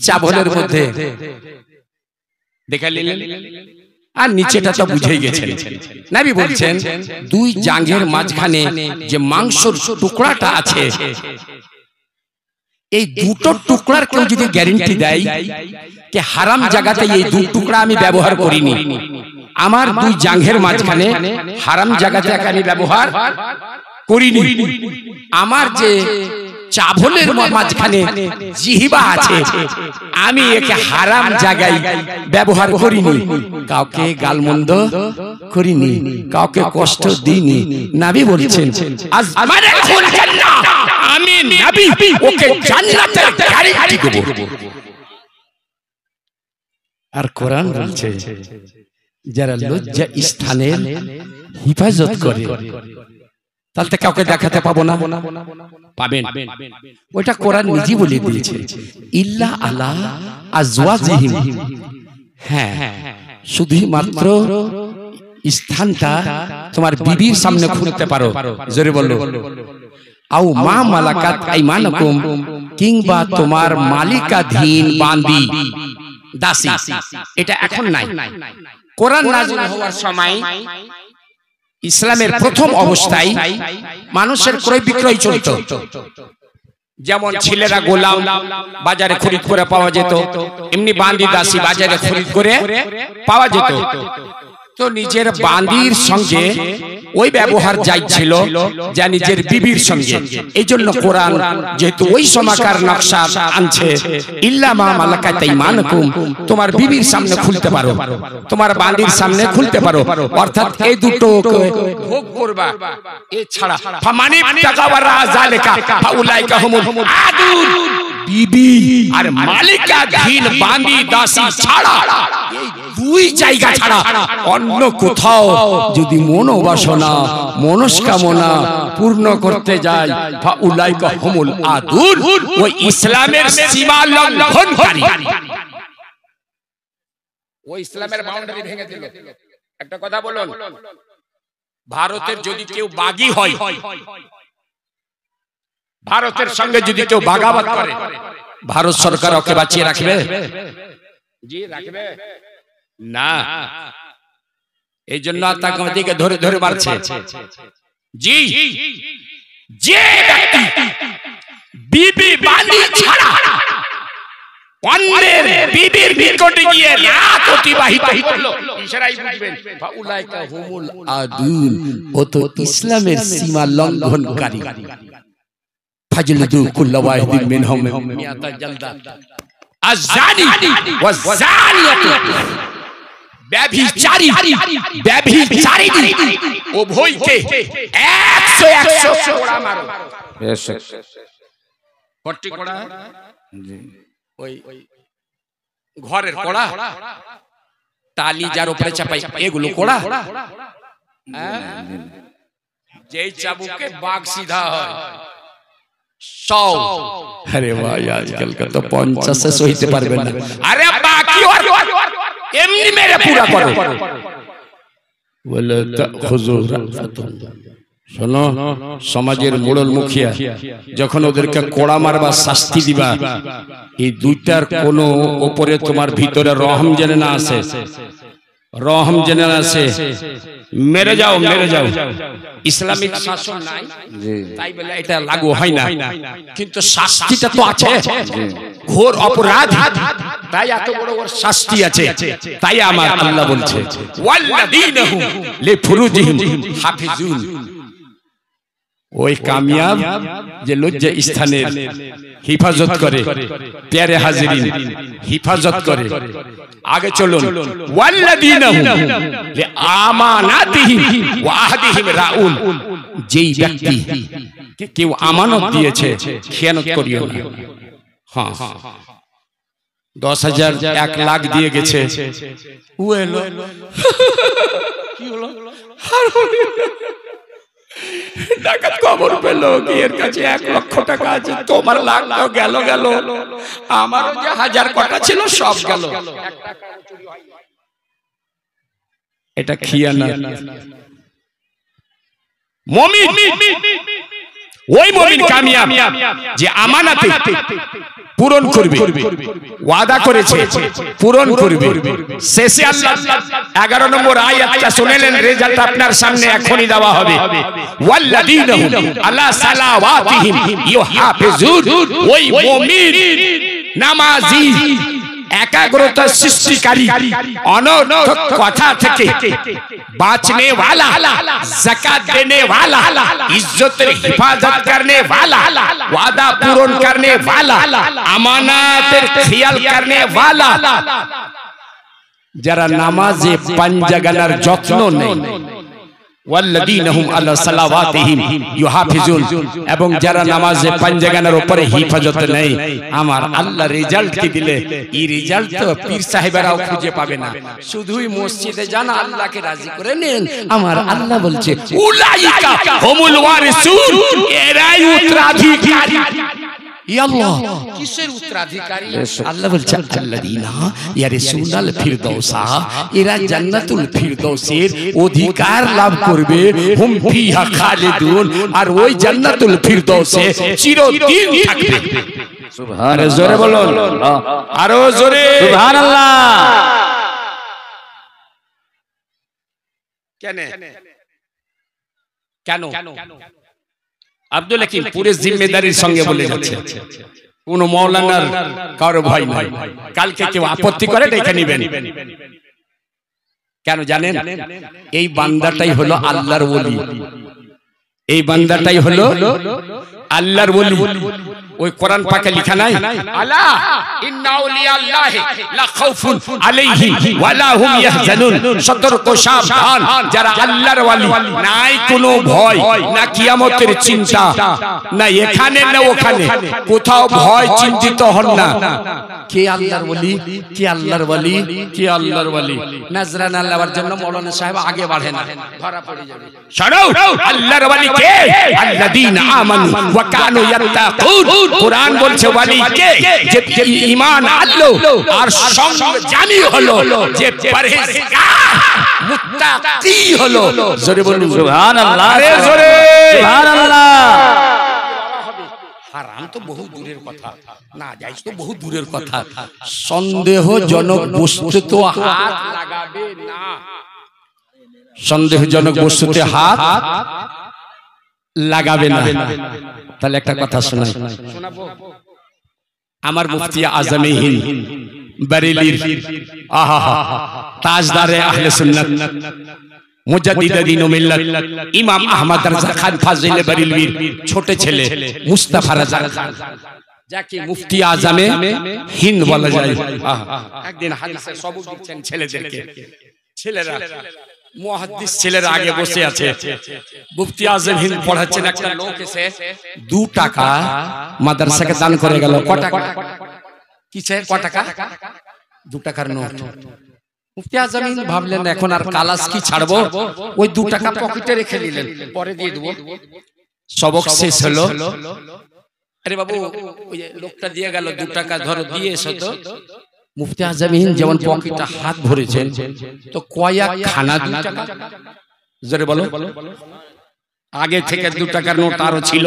চাভলের মধ্যে দেখে নিলেন, আর নিচেটা তো বুঝেই গেছেন। নবী বলছেন দুই জাঙ্ঘের মাঝখানে যে মাংসর টুকরাটা আছে, এই দুটো টুকরার কেউ যদি গ্যারান্টি দেয় যে হারাম জায়গাতে এই দুই টুকরা আমি ব্যবহার করিনি, আমার দুই জাঙ্ঘের মাঝখানে হারাম জায়গাতে আমি ব্যবহার করিনি, আমার যে চাভলের মাঝখানে জিহ্বা আছে আমি একে হারাম জায়গায় ব্যবহার করিনি, কাউকে গালমন্দ করিনি, কাউকে কষ্ট দিইনি। নবী বলছেন আমি নবী ওকে জান্নাতের গ্যারান্টি দেব। আর কোরআন বলছে যারা লজ্জা স্থানের হিফাজত করে তাহলে কাউকে দেখাতে পাবো না, পাবেন। ওইটা কোরআন নিজে বলে দিয়েছে, ইল্লা আলা আজওয়াজিহিম, হ্যাঁ শুধুমাত্র স্থানটা তোমার বিবির সামনে খুলতে পারো, জোরে বলো, আও মা মালাকাত আইমানুকুম, কিংবা তোমার মালিকাধীন বান্দি দাসী। এটা এখন নাই, কোরআন নাযিল হওয়ার সময় ইসলামের প্রথম অবস্থায় মানুষের ক্রয় বিক্রয় চলত, যেমন ছেলেরা গোলাম বাজারে খরিদ করে পাওয়া যেত, এমনি বান্দি দাসী বাজারে খরিদ করে পাওয়া যেত। তো নিজের বান্দির সঙ্গে ওই ব্যবহার যাইছিল যা নিজের বিবির সঙ্গে। এই জন্য কোরআন যেহেতু ওই সময়কার নকশা আনছে, ইল্লা মা মালাকাত আইমানুকুম, তোমার বিবির সামনে খুলতে পারো, তোমার বান্দির সামনে খুলতে পারো, অর্থাৎ এই দুটো ভোগ করবা। এছাড়া ফামানি তাকাওয়ারা যালিকা ফাউলাইকা হুমুল আদুন, বিবি আর মালিকাধীন বান্দি দাসী ছাড়া, এই দুই জায়গা ছাড়া অন্য কোথাও যদি মনোবাসনা মনস্কামনা পূর্ণ করতে যায় ফাউলাইকা হুমুল আদুন, ওই ইসলামের সীমা লঙ্ঘনকারী, ওই ইসলামের বাউন্ডারি ভেঙে দিল। একটা কথা বলুন, ভারতের যদি কেউ বাগী হয়, ভারতের সঙ্গে যদি কেউ বাগাবাদ করে, ভারত সরকার ওকে বাঁচিয়ে রাখবে? জি রাখবে না। এই জন্য তাকে ধরে ধরে মারছে। জি, যে ব্যক্তি বিবি বান্দি ছাড়া অন্যের বিবির নিকটে গিয়ে রাত অতিবাহিত করলো, ইশারায় বুঝবেন ফাউলাইকা হুমুল আদুন, ও তো ইসলামের সীমা লঙ্ঘনকারী। ফাজলিদু কুল্লা ওয়াহিদিন মিনহুম মিয়াতা জালদা। আয-যানি ওয়ায-যানিয়াতু, ব্যভিচারী ব্যভিচারিণী উভয়কে 100 কোড়া মারো। বেশক কটি কোড়া? জি, ওই ঘরের কোড়া, টালি যার উপরে চাপাই এগুলো কোড়া। যেই চাবুকে বাঘ সিধা হয় 100। আরে ভাই আজকাল কা তো 50 সইতে পারবেন না। আরে বাকি আর এমনি মেরে পুরা করো। ওয়ালা তাখুযু রাফাতুন, শোনো সমাজের মোড়ল মুখিয়া যখন ওদেরকে কোড়া মারবা শাস্তি দিবা, এই দুইটার কোন উপরে তোমার ভিতরে রহম জেনে না আসে, রহম জেনে না আসে, মেরে যাও মেরে যাও। ইসলামিক শাসন নাই তাই বলে এটা লাগু হয় না, কিন্তু শাস্তিটা তো আছে। ঘোর অপরাধ তাই এত বড় বড় শাস্তি আছে। তাই আমার আল্লাহ বলছে ওয়াল্লাযীনাহুম লিফুরুজিহিম হাফিজুন, ওই কামিয়াব যে লজ্জা স্থানের হিফাজত করে, প্যারে হাজিরিন হিফাজত করে। আগে চলুন, ওয়াল্লাযীনাহুম লিআমানাতিহিম ওয়া আহদিহিম রাউন, যেই ব্যক্তি কেউ আমানত দিয়েছে খেয়ানত করিও না। হ্যাঁ 10,000 1 লাখ দিয়ে গেছে, ও এলো কি হলো, ডাকাত খবর পেল কি এর কাছে 1 লক্ষ টাকা আছে, তোমার লাখ গেল গেল, আমারও যে 1000 টাকা ছিল সব গেল। এটা খিয়ানত। মুমিন ওই মুমিন কামিয়াব যে আমানতে পূরণ করবে, ওয়াদা করেছে পূরণ করবে। শেষে আল্লাহ 11 নম্বর আয়াতটা শুনেলেন, রেজাল্ট আপনার সামনে এখনই দেওয়া হবে। ওয়াল্লাযীনা হুম আলা সালাওয়াতিহিম ইউহাফিজুন, ওই মুমিন নামাজি একাগ্রতা সৃষ্টিকারী, অনর্থক কথা থেকে বাঁচনে वाला, যাকাত দেনে वाला, ইজ্জতের হেফাজত করনে वाला, ওয়াদা পূরণ করনে वाला, আমানাতের খেয়াল করনে वाला, যারা নামাজে পাঞ্জাগানার যত্ন নেয়। ওয়াল্লাযীনা হুম আলা সালাওয়াতিহিম ইউহাফিজুন, এবং যারা নামাজে পাঞ্জাগানার উপরে হিফাজত নেয়, আমার আল্লাহ রেজাল্ট কি দিলে, এই রেজাল্ট তো পীর সাহেবেরাও খুঁজে পাবে না। শুধুই মসজিদে যান, আল্লাহকে রাজি করে নেন। আমার আল্লাহ বলছে উলাইকা হুমুল ওয়ারিসুন, এরাই উত্তরাধিকারী। আল্লাহ কিসের উত্তরাধিকারী? আল্লাহ বলছে আল্লাযীনা ইয়ারিসুনাল ফিরদাউসা, এরা জান্নাতুল ফিরদাউসের অধিকার লাভ করবে। হুম ফিহা খালিদুন, আর ওই জান্নাতুল ফিরদাউসে চিরদিন থাকবে। সুবহানাল্লাহ, জোরে বলুন, আরো জোরে সুবহানাল্লাহ। কেন আব্দুল হাকিম পুরো জিম্মেদারির সঙ্গে বলে যাচ্ছে, কোন মাওলানার কারো ভয় নাই। কালকে কেউ আপত্তি করে দেখে নেবেন। কেন জানেন? এই বান্দাটাই হলো আল্লাহর ওলি, এই বান্দাটাই হলো আল্লাহর ওলি। ওই কোরআন পাকে লেখা নাই, আলা ইন্না আউলিয়াল্লাহি লা খাউফুন আলাইহিম ওয়া লা হুম ইয়াহজানুন, সতর্ক সাবধান, যারা আল্লাহর ওলি, নাই কোনো ভয়, না কিয়ামতের চিন্তা, না এখানে না ওখানে, কোথাও ভয় চিন্তিত হন না। কে আল্লাহর ওলি? কে আল্লাহর ওলি? কে আল্লাহর ওলি? নজরানা নেওয়ার জন্য মাওলানা সাহেব আগে বাড়ে না, ধরা পড়ে যাবে। শোনো, আল্লাহর ওলি কে? আল্লাযীনা আমানু ওয়া কানু ইয়াত্তাকুন। কুরআন বলছে ওলি কে? যে ঈমান আনলো আর সংযমী হলো, যে পরহেজগার মুত্তাকি হলো। জোরে বলুন সুবহানাল্লাহ, আরে জোরে সুবহানাল্লাহ। হারাম তো বহু দূরের কথা, না যাইজ তো বহু দূরের কথা। সন্দেহজনক বস্তুতে তো হাত লাগাবে না, সন্দেহজনক বস্তুতে হাত লাগাবে না। তাহলে একটা কথা শোনাই, আমার মুফতি আজমে হিন্দ বরেলির তাজদারে আহলে সুন্নাত মুজাদ্দিদ দ্বীন ও মিল্লাত ইমাম আহমদ রাজা খান ফাজিল বরেলভির ছোট ছেলে মুস্তাফা রাজা খান, যাকে মুফতি আজমে হিন্দ বলা যায়। একদিন হাদিসের সবক দিচ্ছেন ছেলেদেরকে, ছেলেরা মুহাদ্দিস ছেলেরা আগে বসে আছে, মুফতি আজম হিন্দ পড়াচ্ছেন। একটা লোক এসে 2 টাকা মাদ্রাসাকে দান করে গেল। ক টাকা? কিসে ক টাকা? 2 টাকার নোট। মুফতি আজম হিন্দ ভাবলেন এখন আর কালাস কি ছাড়বো, ওই 2 টাকা পকেটে রেখে দিলেন, পরে দিয়ে দেবো। সবক শেষ হলো, আরে বাবু ওই লোকটা দিয়ে গেল 2 টাকা, ধরো দিয়ে এসো তো। মুফতি আজম হিন্দ যেমন পকেটে হাত ভরেছেন, তো কয়েক খানা 2 টাকা। জোরে বলো, আগে থেকে 2 টাকার নোট আরো ছিল।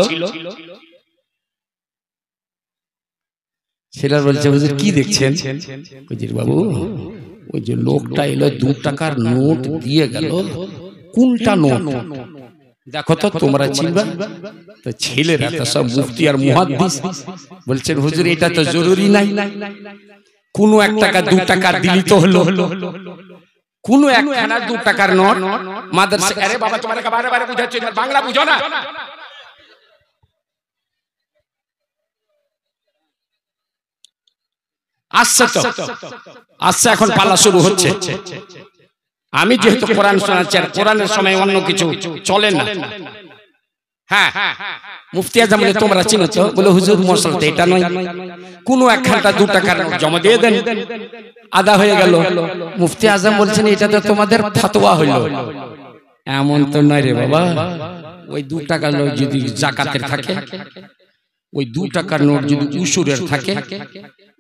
ছেলেরা বলছে হুজুর কি দেখছেন? হুজুর বাবু ওই যে লোকটা এলো 2 টাকার নোট দিয়ে গেল, কোনটা নোট দেখো তো তোমরা চিনবা। তো ছেলেরা তো সব মুফতি আর মুহাদ্দিস বলছেন হুজুর এটা তো জরুরি নাই, কোন 1 টাকা 2 টাকা দিলি তো হলো, কোন একখানা 2 টাকার নোট মাদ্রাসা। আরে বাবা তোমার বারে বারে বুঝাচ্ছি, বাংলা বুঝো না। আসছে তো আসছে, এখন পালা শুরু হচ্ছে। আমি যেহেতু কোরআন শোনাচ্ছি, আর কোরআনের সময় অন্য কিছু চলে না। হ্যাঁ, মুফতি আজম বলে তোমরা চিনো তো? বলে হুজুর মশলাতে এটা নয়, কোন একখানটা 2 টাকার নোট জমা দিয়ে দেন, আদা হয়ে গেল। মুফতি আজম বলছেন এটা তো তোমাদের ফতোয়া হইল। এমন তো নয় রে বাবা, ওই 2 টাকার নোট যদি যাকাতের থাকে, ওই 2 টাকার নোট যদি উসুরের থাকে,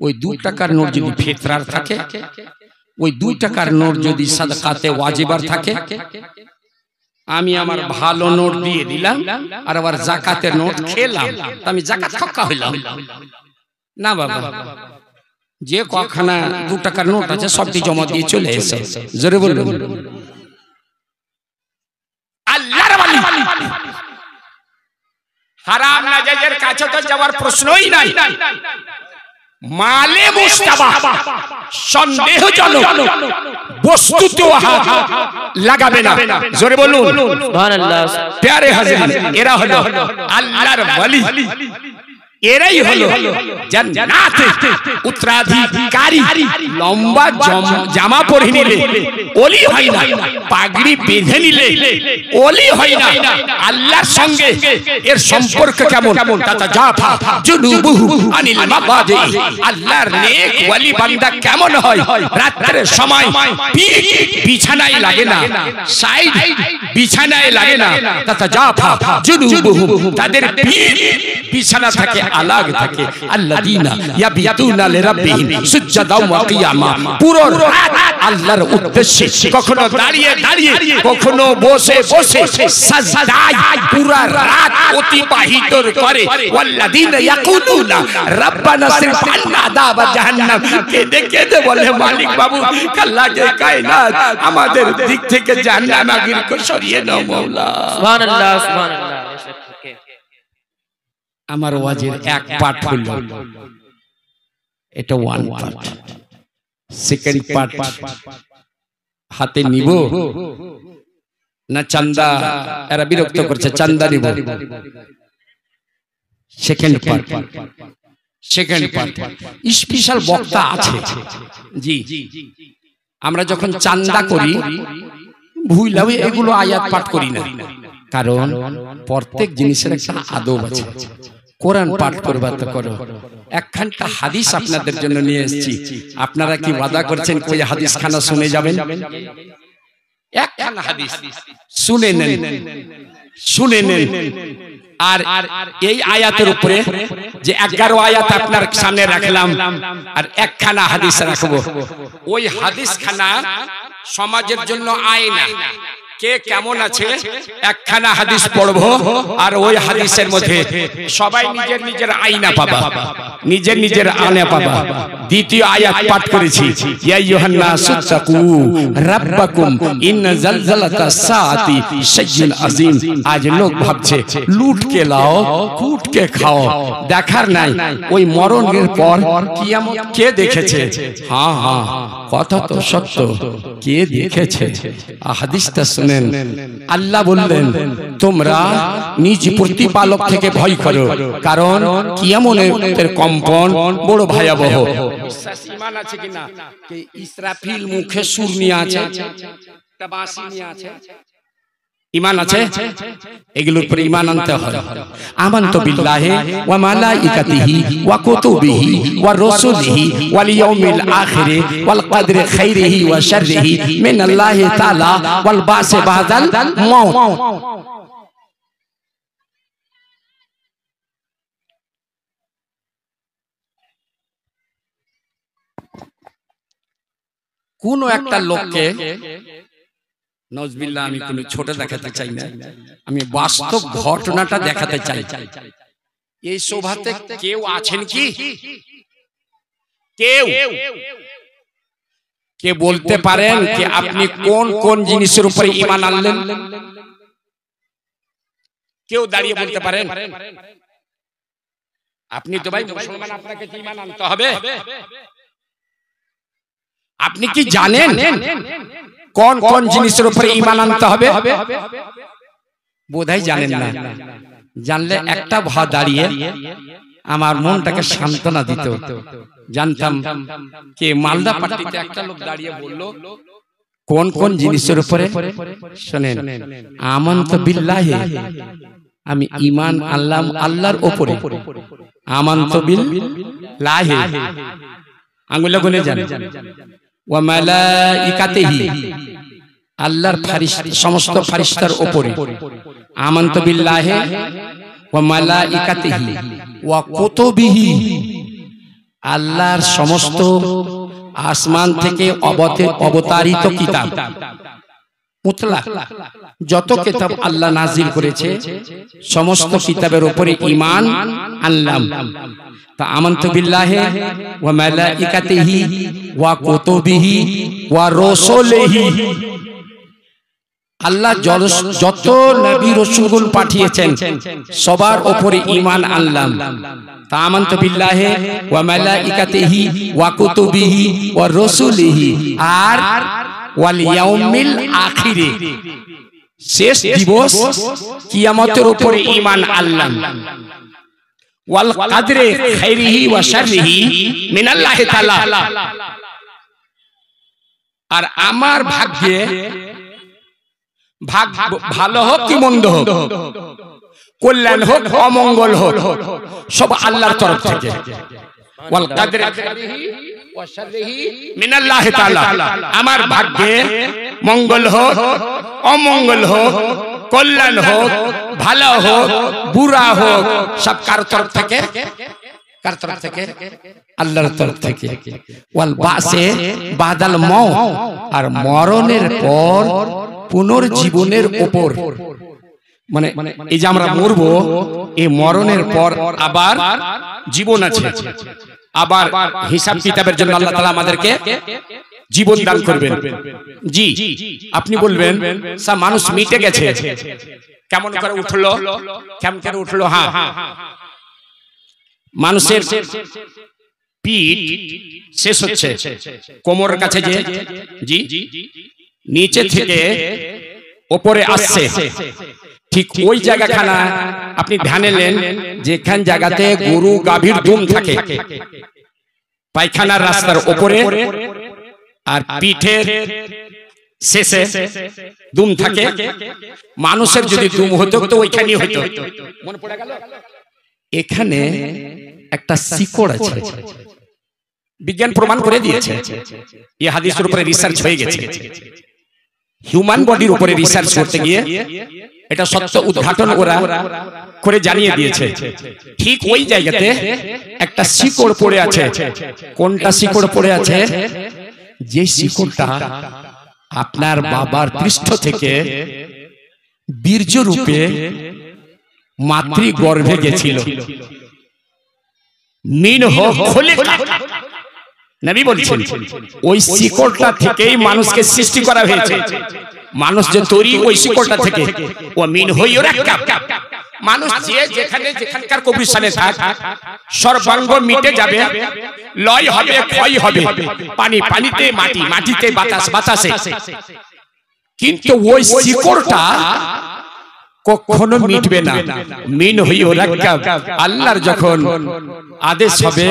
ওই 2 টাকার নোট যদি ফিতরার থাকে, ওই 2 টাকার নোট যদি সাদকাতে ওয়াজিবার থাকে, আমি আমার ভালো নোট দিয়ে দিলাম আর আবার জাকাতের নোট খেলাম, আমি জাকাত খক্কা হইলাম না বাবা। যে কখানা 2 টাকার নোট আছে সবটি জমা দিয়ে চলে এসে জোরে বলুন আল্লাহর ওয়ালি। হারাম নাজায়েজের কাছে তো যাওয়ার প্রশ্নই নাই। মালে মুস্তাবা সন্দেহজনক বস্তুতে হাত লাগাবে না, জোরে বলুন সুবহানাল্লাহ। প্যারে হাজিরিন, এরা হলো আল্লাহর ওয়ালি, এরাই হলো জান্নাতে উত্তরাধিকারী। লম্বা জামা পরে নিলে ওলি হয় না, পাগড়ি বেঁধে নিলে ওলি হয় না। আল্লাহর সঙ্গে এর সম্পর্ক কেমন? তাতাজাফা জুনুবুহু আনিল মাবাদি। আল্লাহর নেক ওলি বান্দা কেমন হয়? রাতের সময় পিঠ বিছানায় লাগে না, সাইড বিছানায় লাগে না। তাতাজাফা জুনুবুহু, তাদের পিঠ বিছানা থাকে আলাগ থাকে। আল্লাযীনা ইয়াবিতুনা লিরাব্বিহিম সুজদাও ওয়া কিয়ামা, পুরো রাত আল্লাহর উদ্দেশ্যে, কখনো দাঁড়িয়ে দাঁড়িয়ে, কখনো বসে বসে সাজদায় পুরো রাত অতিবাহিত করে। ওয়াল্লাযীনা ইয়াকুলুনা রাব্বানা সিরফ আন্না আযাব জাহান্নাম, কেঁদে কেঁদে বলে মালিক বাবু আল্লাহকে কায়নাত আমাদের দিক থেকে জাহান্নাম আগিরকে সরিয়ে নাও মাওলা। সুবহানাল্লাহ সুবহানাল্লাহ। আমার ওয়াজের এক পার্ট হলো এটা, 1 পার্ট। সেকেন্ড পার্ট হাতে নিব না চান্দা? এরা বিরক্ত করছে, চান্দা নিব। সেকেন্ড পার্ট স্পেশাল বক্তা আছে। জি, আমরা যখন চান্দা করি ভুইলাও এগুলো আয়াত পাঠ করি না, কারণ প্রত্যেক জিনিসের একটা আদব আছে। কোরআন পাঠ করবা তো করো। একখানটা হাদিস আপনাদের জন্য নিয়ে এসেছি, আপনারা কি ওয়াদা করছেন কোই হাদিস খানা শুনে যাবেন? একখানা হাদিস শুনে নেন। আর এই আয়াতের উপরে যে 11 আয়াত আপনার সামনে রাখলাম আর একখানা হাদিস রাখবো, ওই হাদিস খানা সমাজের জন্য আয়না। কে কেমন আছে একখানা হাদিস পড়বো, আর ওই হাদিসের মধ্যে সবাই নিজের নিজের আয়না পাবা, নিজের নিজের আয়না পাবা। দ্বিতীয় আয়াত পাঠ করেছি, ইয়া আইয়ুহান নাসু তাকু রাব্বাকুম ইন্না জালজালাতাস সাআতি শাইউন আযীম। আজ লোক ভাবছে লুট কে লাও কুট কে খাও, দেখার নাই ওই মরণের পর কিয়ামত কে দেখেছে? হ্যাঁ হ্যাঁ, কথা তো সত্য, কে দেখেছে? হাদিসটা শুনেন। আল্লাহ বললেন তোমরা নিজ প্রতিপালক থেকে ভয় করো, কারণ কিয়ামতের কম্পন বড় ভয়াবহ। ঈমান আছে কিনা? ইসরাফিল মুখে সুর নিয়ে আছে, একটা বাঁশি নিয়ে আছে, ঈমান আছে? এগুলোর উপরে ঈমান আনতে হয়। আমানতু বিল্লাহি ওয়া মালাইকাতিহি ওয়া কুতুবিহি ওয়া রাসূলিহি ওয়াল ইয়াউমিল আখিরি ওয়াল কদরি খাইরিহি ওয়া শাররিহি মিনাল্লাহি তাআলা ওয়াল বাসি বাদাল মাউত। কোন একটা লোককে, নজবিল্লাহ, আমি কোনো ছোট দেখাতে চাই না, আমি বাস্তব ঘটনাটা দেখাতে চাই। এই সভাতে কেউ আছেন কি? কেউ কে বলতে পারেন যে আপনি কোন কোন জিনিসের উপরে ঈমান আনলেন? কেউ দাঁড়িয়ে বলতে পারেন? আপনি তো ভাই মুসলমান, আপনাকে কি ঈমান আনতে হবে? আপনি কি জানেন কোন কোন জিনিসের উপরে ঈমান আনতে হবে? বোধহয় জানেন না। জানলে একটা ভা দাঁড়িয়ে আমার মনটাকে সান্ত্বনা দিত। জানতাম যে মালদা পার্টিতে একটা লোক দাঁড়িয়ে বলল কোন কোন জিনিসের উপরে। শুনেন, আমানতু বিল্লাহি, আমি ঈমান আনলাম আল্লাহর উপরে। আমানতু বিল্লাহি, আঙ্গুলে গুনে যান। ওয়া মালাইকাতিহি, আল্লাহর সমস্ত ফেরেশতার উপরে। আমানতু বিল্লাহি ওয়া মালাইকাতিহি ওয়া কুতুবিহি, আল্লাহর সমস্ত আসমান থেকে অবতারিত কিতাব, মুতলাক যত কিতাব আল্লাহ নাজিল করেছে সমস্ত কিতাবের উপরে ঈমান আনলাম। তা আমানতু বিল্লাহি ওয়া মালাইকাতিহি ওয়া কুতুবিহি ওয়া রাসূলিহি, আল্লাহ যত নবী রাসূলগুল পাঠিয়েছেন সবার উপরে ঈমান আনলাম। তা আমানতু বিল্লাহি ওয়া মালাইকাতিহি ওয়া কুতুবিহি ওয়া রাসূলিহি, আর ওয়াল ইয়াউমিল আখিরে, শেষ দিবস কিয়ামতের উপরে ঈমান আনলাম। ওয়াল কদরে খাইরিহি ওয়া শাররিহি মিনাল্লাহি তাআলা, আর আমার ভাগ্যে ভালো হোক কি মন্দ হোক, কল্যাণ হোক অমঙ্গল হোক, সব আল্লাহর তরফ থেকে। ওয়াল কদরে খাইরিহি ওয়া শাররিহি মিনাল্লাহি তাআলা, আমার ভাগ্যে মঙ্গল হোক অমঙ্গল হোক, কল্যাণ হোক ভালো হোক বুরা হোক, সব কার তরফ থেকে? কার তরফ থেকে? আল্লাহর তরফ থেকে। ওয়াল বাসে বাদাল মওত, আর মরণের পর পুনর্জীবনের উপর, মানে এই যে আমরা মরবো, এই মরণের পর আবার জীবন আছে, আবার হিসাব কিতাবের জন্য আল্লাহ তাআলা আমাদেরকে জীবন দান করবেন। জি, আপনি বলবেন স্যার মানুষ মিটে গেছে, কেমন করে উঠলো, কেমন করে উঠলো? হ্যাঁ, মানুষের পিঠ শেষ হচ্ছে কোমরের কাছে, যে জি নিচে থেকে উপরে আসছে, ঠিক ওই জায়গাখানা আপনি ধ্যানে নেন, যেখান জায়গাতে গরু গাভীর দুম থাকে, পায়খানার রাস্তার উপরে আর পিঠের শেষে দুম থাকে। মানুষের যদি দুম হতো তো ওইখানেই হতো। মনে পড়ে গেল? এখানে একটা শিকড় আছে, বিজ্ঞান প্রমাণ করে দিয়েছে, এই হাদিসের উপরে রিসার্চ হয়ে গেছে। হিউম্যান বডির উপরে রিসার্চ করতে গিয়ে এটা সত্য উদ্ঘাটন ওরা করে জানিয়ে দিয়েছে। ঠিক ওই জায়গাতে একটা শিকড় পড়ে আছে। কোনটা শিকড় পড়ে আছে? যে শিকড়টা আপনার বাবার পৃষ্ঠ থেকে বীর্য রূপে মাতৃ গর্ভে গেছিল। মিনহ খলিকা, নবী বলছেন ওই শিকড়টা থেকেই মানুষকে সৃষ্টি করা হয়েছে। মানুষ যে তৈরি ওই শিকড়টা থেকে। ও মিনহু ইউরাক্কাব, মানুষ যে যেখানে যেখানকার কবরস্থানে থাক সর্বাঙ্গ মিটে যাবে, লয় হবে, ক্ষয় হবে, পানি পানিতে, মাটি মাটিতে, বাতাস বাতাসে, কিন্তু ওই শিকড়টা কখনো মিটবে না। মিনহু ইউরাক্কাব, আল্লাহর যখন আদেশ হবে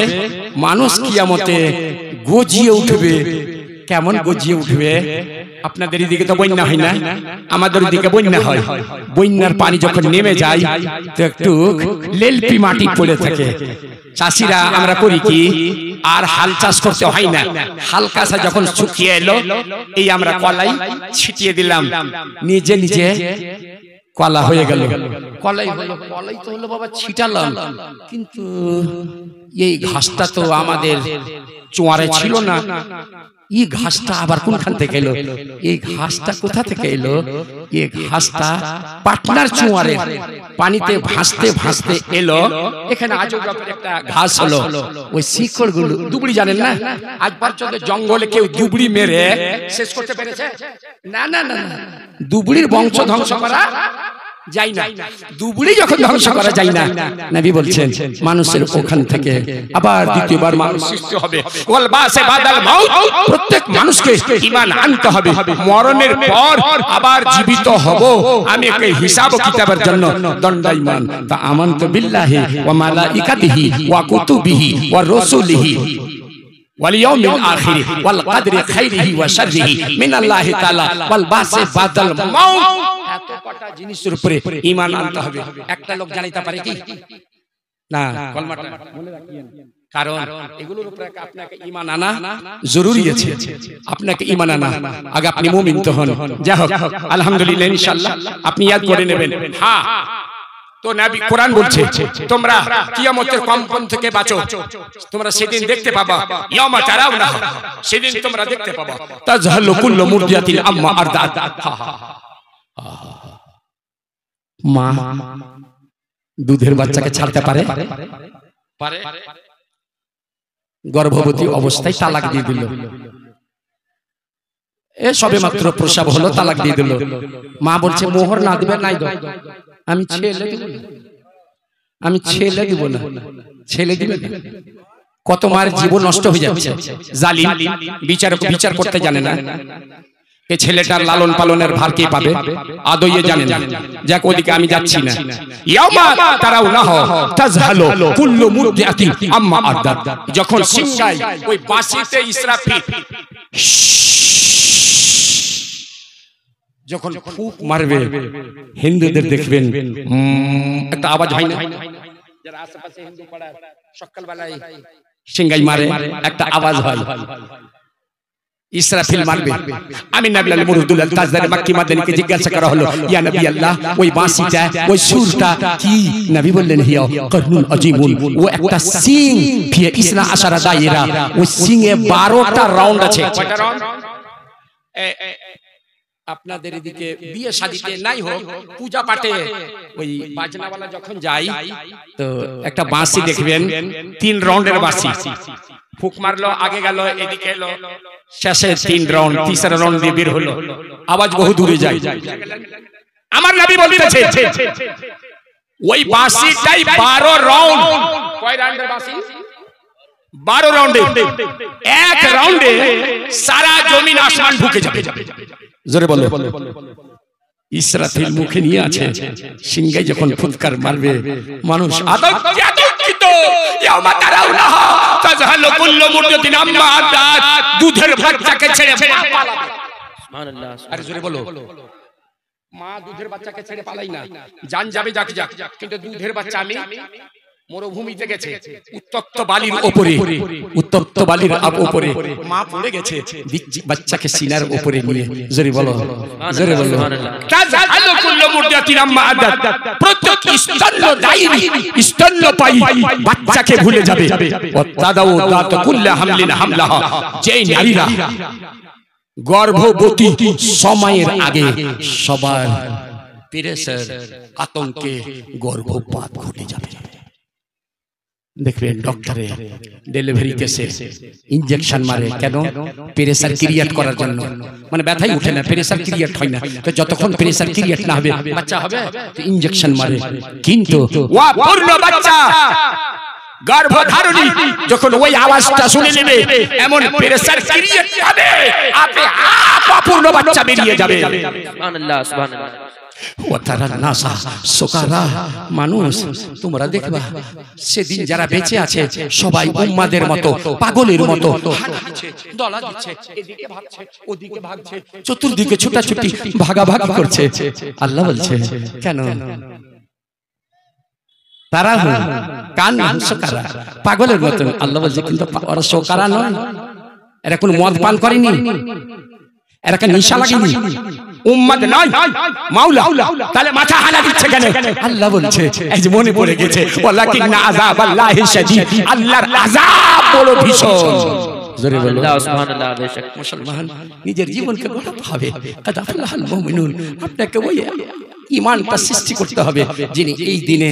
মানুষ কিয়ামতে গজিয়ে উঠবে। কেমন গজিয়ে উঠবে? আপনাদের এদিকে তো বন্যা হয় না, আমাদের দিকে বন্যা হয়। বন্যার পানি যখন নেমে যায় তো একটু লেলপি মাটি পড়ে থাকে। চাষিরা আমরা করি কি, আর হাল চাষ করতে হয় না, হালকাসা যখন শুকিয়ে এলো এই আমরা কলাই ছিটিয়ে দিলাম, নিজে নিজে কলা হয়ে গেল। কলাই হলো, কলাই তো হলো বাবা ছিটালাম, কিন্তু এই ঘাসটা তো আমাদের চোয়ারে ছিল না। এই ঘাসটা আবার কোনখান থেকে এলো? এই ঘাসটা কোথা থেকে এলো? এই ঘাসটা পাটনার চোয়ারে পানিতে ভাসতে ভাসতে এলো। এখানে আজব একটা ঘাস হলো। ওই শিকড়গুলো দুবড়ি, জানেন না, আজ পর্যন্ত জঙ্গলে কেউ দুবড়ি মেরে শেষ করতে পেরেছে? না না না, দুবড়ির বংশ ধ্বংস করা যাই না। দুবড়ি যখন ধ্বংস করা যায় না, নবী বলছেন মানুষের ওখান থেকে আবার দ্বিতীয়বার মানুষ সৃষ্টি হবে। ওয়াল বাসে বাদাল মাউত, প্রত্যেক মানুষকে ঈমান আনতে হবে। মরণের পর আবার জীবিত হব, আমি একটা হিসাব কিতাবের জন্য দণ্ডায়মান। তা আমানতু বিল্লাহি ওয়া মালাইকাতিহি ওয়া কুতুবিহি ওয়া রাসূলিহি ওয়াল ইয়াউমিল আখির ওয়াল কদরি খাইরিহি ওয়া শাররিহি মিনাল্লাহি তাআলা ওয়াল বাসে বাদাল মাউত। এত কটা জিনিসের উপরে ঈমান আনতে হবে। একটা লোক জানিতে পারে কি না? কলমাটা মনে রাখিয়েন, কারণ এগুলোর উপরে আপনাকে ঈমান আনা জরুরি আছে। আপনাকে ঈমান আনা, আগে আপনি মুমিন তো হন। যাই হোক, আলহামদুলিল্লাহ, ইনশাআল্লাহ আপনি ইয়াদ করে নেবেন। হ্যাঁ, তো নবী কোরআন বলছে তোমরা কিয়ামতের কম্পন থেকে বাঁচো, তোমরা সেদিন দেখতে পাবা, ইয়ামা তারাউনা, সেদিন তোমরা দেখতে পাবা তাজহালু কুল্লু মুরদিয়াতিন আম্মা আরদাত। মা দুধের বাচ্চাকে ছাড়তে পারে? গর্ভবতী অবস্থায় তালাক দিয়ে দিল, এ সবে মাত্র প্রসব হলো, তালাক দিয়ে দিল। মা বলছে মোহর না দিবে নাই দাও, আমি ছেলে দিব না, আমি ছেলে দিব না, ছেলে দিবে না। কত মায়ের জীবন নষ্ট হয়ে যাচ্ছে, জালিম বিচার করতে জানে না। এই ছেলেটার লালন পালনের ভার কে পাবে? আদৌয়ে জানে না। যাক ওদিকে আমি যাচ্ছি না। ইয়ামা তারাউনা তাজহালু কুল্লু মুরদিআতিন আম্মা আরদাত, যখন সিংহায় ওই বাঁশিতে ইসরাফিল যখন ফুঁক মারবে, হিন্দুদের দেখবেন একটা আওয়াজ হয় না, যারা আশেপাশে হিন্দু পাড়া সকালবেলায় সিংহাই মারে একটা আওয়াজ হয়, ইসরাফিল মারবে। আমি নবী আল মুরদুল তাজদার মক্কি মাদানীকে জিজ্ঞাসা করা হলো, ইয়া নবী আল্লাহ, ওই বাঁশিটা, ওই সুরটা কি? নবী বললেন হিয়া কারনুন আযীমুন, ও একটা সিং ফি ইসনা আশারা দায়রা, ওই সিংয়ে 12টা রাউন্ড আছে। কয়টা রাউন্ড? আপনাদের এদিকে বিয়ে শাদীতে নাই হোক, পূজা পাঠে ওই বাজনাওয়ালা যখন যায় তো একটা বাঁশি দেখবেন 3 রাউন্ডের বাঁশি, ফুক মারলো, আগে গেল, এদিকে এলো, শেষে 3 রাউন্ড, 3রা রাউন্ড দিয়ে বের হলো, আওয়াজ বহু দূরে যায়। আমার নবী বলতেছে ওই বাঁশিটাই 12 রাউন্ড। কয় রাউন্ডের বাঁশি? 12 রাউন্ডে। এক রাউন্ডে সারা জমিন আসমান ঢুকে যাবে। জোরে বলো। ইসরাফিল মুখে নিয়ে আছে, সিংহাই যখন ফুৎকার মারবে, মানুষ আতঙ্কিত। ইয়ামা তারাউনা তাজহালু কুল্লু মুরদিআতিন আম্মা আরদাত, দুধের বাচ্চাকে ছেড়ে পালাবে। সুবহানাল্লাহ। আরে জোরে বলো। মা দুধের বাচ্চাকে ছেড়ে পালাই না, জান যাবে যাক যাক, কিন্তু দুধের বাচ্চা আমি মরুভূমিতে গেছে, উত্তপ্ত বালির উপরে, উত্তপ্ত বালির উপরে মা পড়ে গেছে, বাচ্চাকে সিনার উপরে নিয়ে। জোরে বলো, জোরে বলো। তাজহালু কুল্লু মুরদিআতিন আম্মা আরদাত, প্রত্যেক স্তন্যদায়িনী, স্তন্যপায়ী বাচ্চাকে ভুলে যাবে। ওয়াতাদাউ দাত কুল্লু হামলিন হামলাহা, যেই নারীরা গর্ভবতী সময়ের আগে সবার প্রেসার আতঙ্কে গর্ভপাত ঘটে যাবে। দেখবেন ডক্টরে ডেলিভারি কেসে ইনজেকশন মারে, কেন? প্রেসার ক্রিয়েট করার জন্য, মানে ব্যথাই উঠে না, প্রেসার ক্রিয়েট হয় না, তো যতক্ষণ প্রেসার ক্রিয়েট না হবে বাচ্চা হবে, তো ইনজেকশন মারে। কিন্তু ওয়া পূর্ণ বাচ্চা গর্ভধারণী যখন ওই আওয়াজটা শুনে নেবে, এমন প্রেসার ক্রিয়েট হবে, আপে অপূর্ণ বাচ্চা বেরিয়ে যাবে। সুবহানাল্লাহ, সুবহানাল্লাহ। ওয়াতারা নাসা সুকারা, মানুষ তোমরা দেখবা সেদিন যারা বেঁচে আছে সবাই উম্মাদের মতো, পাগলের মতো দলা দিচ্ছে, এদিকে ভাগছে, ওদিকে ভাগছে, চতুর্দিকে ছুটাছুটি ভাগাভাগি করছে। আল্লাহ বলছে কেন? তারা কান সুকারা, পাগলের মতো। আল্লাহ বলছে কিন্তু ওরা সুকারা নয়, এরা কোন মদ পান করেনি, এরা কোন নেশা লাগেনি, উম্মত নয়, মাওলা। তাহলে মাথা হালা দিচ্ছে কেন? আল্লাহ বলছে এই যে মনে পড়ে গেছে, ওয়ালাকিন্না আযাবাল্লাহি শাদীদ, আল্লাহর আযাব বড় ভীষণ। জোরে বলো সুবহানাল্লাহ। বেশক মুসলমান নিজের জীবনকে গড়তে হবে, কাদ আফলাহাল মুমিনুন। আপনাকে ওই ঈমানটা সৃষ্টি করতে হবে যিনি এই দিনে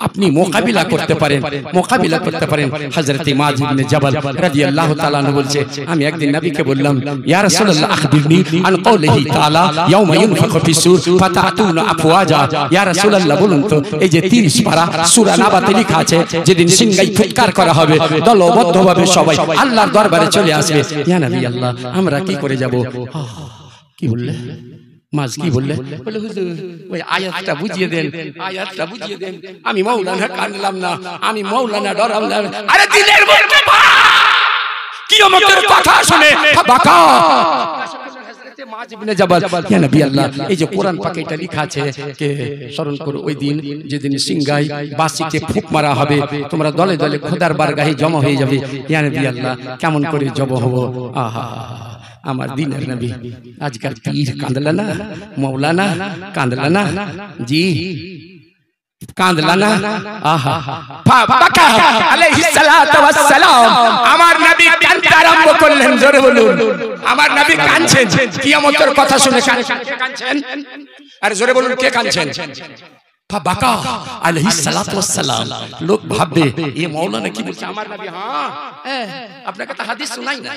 আপনি মোকাবিলা করতে পারেন, মোকাবিলা করতে পারেন। হযরত মুআয ইবনে জাবাল রাদিয়াল্লাহু তাআলা আনহু বলছে, আমি একদিন নবীকে বললাম, ইয়া রাসূলুল্লাহ আখবিরনি আন কওলিহি তাআলা ইয়াউমা ইউনফাখু ফিস-সূর ফাতাতুনা আফওয়াজা। ইয়া রাসূলুল্লাহ বলুন তো, এই যে 30 পারা সূরা নাবাতে লেখা আছে, যেদিন সিংহাই ফুৎকার করা হবে, দলবদ্ধভাবে সবাই আল্লাহর দরবারে চলে আসবে। ইয়া নবী আল্লাহ, আমরা কি করে যাব? কি বললে? মাঝ কি বললে? বলে হুজুর ওই আয়াতটা বুঝিয়ে দেন, আয়াতটা বুঝিয়ে দেন। আমি মাওলানা কানলাম না, আমি মাওলানা ডরালাম। আরে দিলের মধ্যে কিয়ামতের কথা শুনে বাকা হযরতে মুআয ইবনে জাবাল, ইয়া নবী আল্লাহ, এই যে কোরআন পাকে এটা লেখা আছে কে স্মরণ করো ওই দিন যেদিন সিংহাই বাঁশিতে ফুঁক মারা হবে, তোমরা দলে দলে খোদার বারগাহে জমা হয়ে যাবে। ইয়া নবী আল্লাহ, কেমন করে জমা হব? আহা, আমার দিনের নবী। আজকাল পীর কাঁদলা না, মৌলানা কাঁদলা না, জি কাঁদলা না? আহা ফাবাকা আলাইহিস সালাতু ওয়াস সালাম, আমার নবী কাঁদতে আরম্ভ করলেন। জোরে বলুন, আমার নবী কাঁদছেন, কিয়ামতের কথা শুনে কাঁদছেন। আর জোরে বলুন, কে কাঁদছেন? ফাবাকা আলাইহিস সালাতু ওয়াস সালাম। লোক ভাববে এই মাওলানা কি বলছে, আমার নবী? হ্যাঁ, আপনাকে তো হাদিস শোনাই না।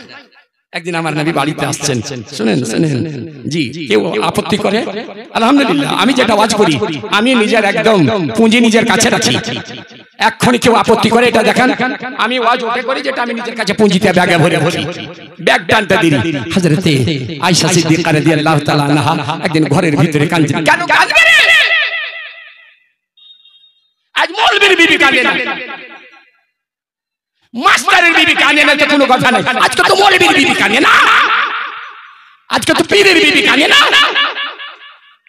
একদিন আমার নবী বাড়িতে আসছেন, শুনেন শুনেন জি, কেউ আপত্তি করে? আলহামদুলিল্লাহ, আমি যেটা ওয়াজ করি আমি নিজের একদম পুঁজি নিজের কাছে রাখি। এক্ষুনি কেউ আপত্তি করে এটা দেখেন, আমি ওয়াজ ওকে করি যেটা আমি নিজের কাছে পুঁজিতে ব্যাগে ভরে রাখি। ব্যাগ টানতে দিই। হযরতে আয়েশা সিদ্দিকা রাদিয়াল্লাহু তাআলা আনহা একদিন ঘরের ভিতরে কাঁদছেন। কেন কাঁদবে রে? আজ মৌলবীর বিবি কাঁদে না, মাস্টারের বিবি কাঁদে না, তো কোনো কথা নাই। আজকে তো মৌলবীর বিবি কাঁদে না, আজকে তো পীরের বিবি কাঁদে না।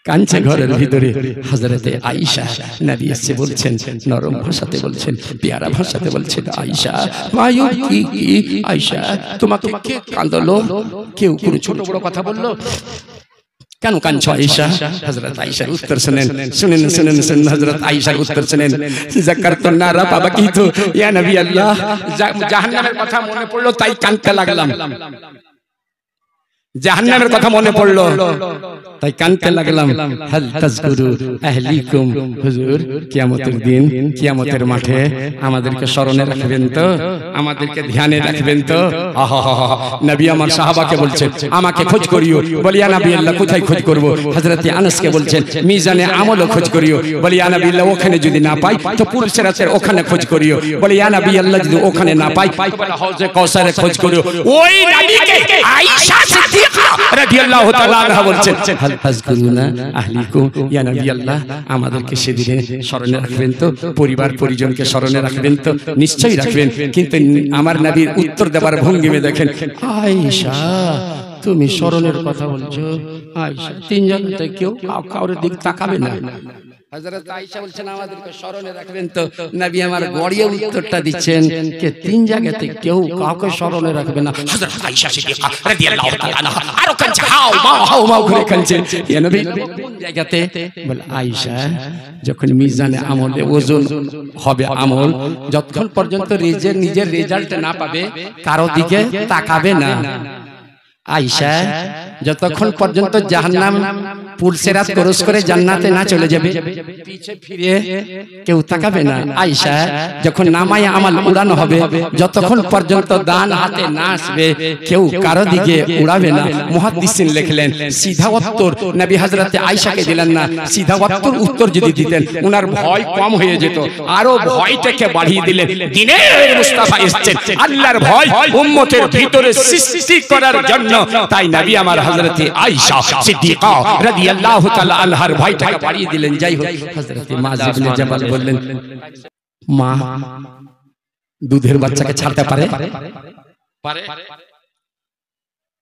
কাঁদছে ঘরের ভিতরে। হযরতে আয়েশা নবী এসে বলছেন, নরম ভাষাতে বলছেন, পেয়ারা ভাষাতে বলছেন, আয়েশা মায়ূর কি আয়েশা তোমাকে কে কাঁদালো? কেউ কোনো ছোট বড় কথা বললো? কেন কাঁদছো আয়েশা? হযরত আয়েশার উত্তর শুনেন, শুনেন শুনেন শুনেন। হযরত আয়েশার উত্তর শুনেন, যাকারতু নারা বাবাকি তো ইয়া নবী আল্লাহ, জাহান্নামের কথা মনে পড়লো তাই কাঁদতে লাগলাম। জাহান্নামের কথা মনে পড়লো তাই কাঁদতে লাগলাম। হাল তাযকুরু আহলিকুম, হুজুর কিয়ামতের দিন, কিয়ামতের মাঠে আমাদেরকে স্মরণে রাখবেন তো, আমাদেরকে ধ্যানে রাখবেন তো? নবী আমার সাহাবাকে বলছেন, আমাকে খোঁজ করিও। বলি ইয়া নবী আল্লাহ, কোথায় খোঁজ করব? হযরত আনাসকে বলছেন, মিজানে আমলও খোঁজ করিও। বলি ইয়া নবী আল্লাহ, ওখানে যদি না পাই তো পুলসিরাতের ওখানে খোঁজ করিও। বলি ইয়া নবী আল্লাহ, যদি ওখানে না পাই তো হাউজে কাউসারে খোঁজ করিও। ওই নবীকে আয়েশা সিদ্দিকা রাদিয়াল্লাহু তাআলা আনহা বলছেন, হাল তাযকুরুনা আহলিকুম ইয়া নবী আল্লাহ, আমাদেরকে সেদিনে স্মরণে রাখবেন তো, পরিবার পরিজনকে স্মরণে রাখবেন তো? নিশ্চয়ই রাখবেন। কিন্তু আমার নবীর উত্তর দেবার ভঙ্গিমে দেখেন, আয়েশা তুমি স্মরণের কথা বলছো? আয়েশা তিনজনতে কেউ কাউর দিক তাকাবে না। হযরত আয়েশা বলছেন, আমাদেরকে স্মরণে রাখবেন তো? নবী আমার গড়িয়ে উত্তরটা দিচ্ছেন, কে তিন জায়গাতে কেউ কাউকে স্মরণে রাখবে না। হযরত আয়েশা সিদ্দিকা রাদিয়াল্লাহু তাআলা আনহা আরো কাঁদছে, হাও মাও করে কাঁদছে। ইয়া নবী কোন জায়গাতে? বল আয়েশা, যখন মিজানে আমলে ওজন হবে আমল, যতক্ষণ পর্যন্ত নিজের রেজাল্ট না পাবে কারো দিকে তাকাবে না। আয়েশা যতক্ষণ পর্যন্ত জাহান্নাম পুলসিরাত ক্রস করে জান্নাতে না চলে যাবে পিছে ফিরে কেউ তাকাবে না। আয়েশা যখন নামায়ে আমাল উড়ানো হবে, যতক্ষণ পর্যন্ত দান হাতে না আসবে কেউ কারো দিকে উড়াবে না। মুহাদ্দিসিন লিখলেন, সিধা উত্তর নবী হযরতে আয়েশাকে দিলেন না, সিধা উত্তর যদি দিতেন ওনার ভয় কম হয়ে যেত, আরো ভয়টাকে বাড়িয়ে দিলেন। দিনের মুস্তাফা এসেছেন, আল্লাহর ভয় উম্মতের ভিতরে সৃষ্টি করার জন্য, তাই নবী আমার হযরতে আয়েশা সিদ্দিকা রাদিয়াল্লাহু তাআলা আনহার ভয়টাকে বাড়িয়ে দিলেন। যাই হোক, হযরতে মুআয ইবনে জাবাল বললেন, মা দুধের বাচ্চাকে ছাড়তে পারে?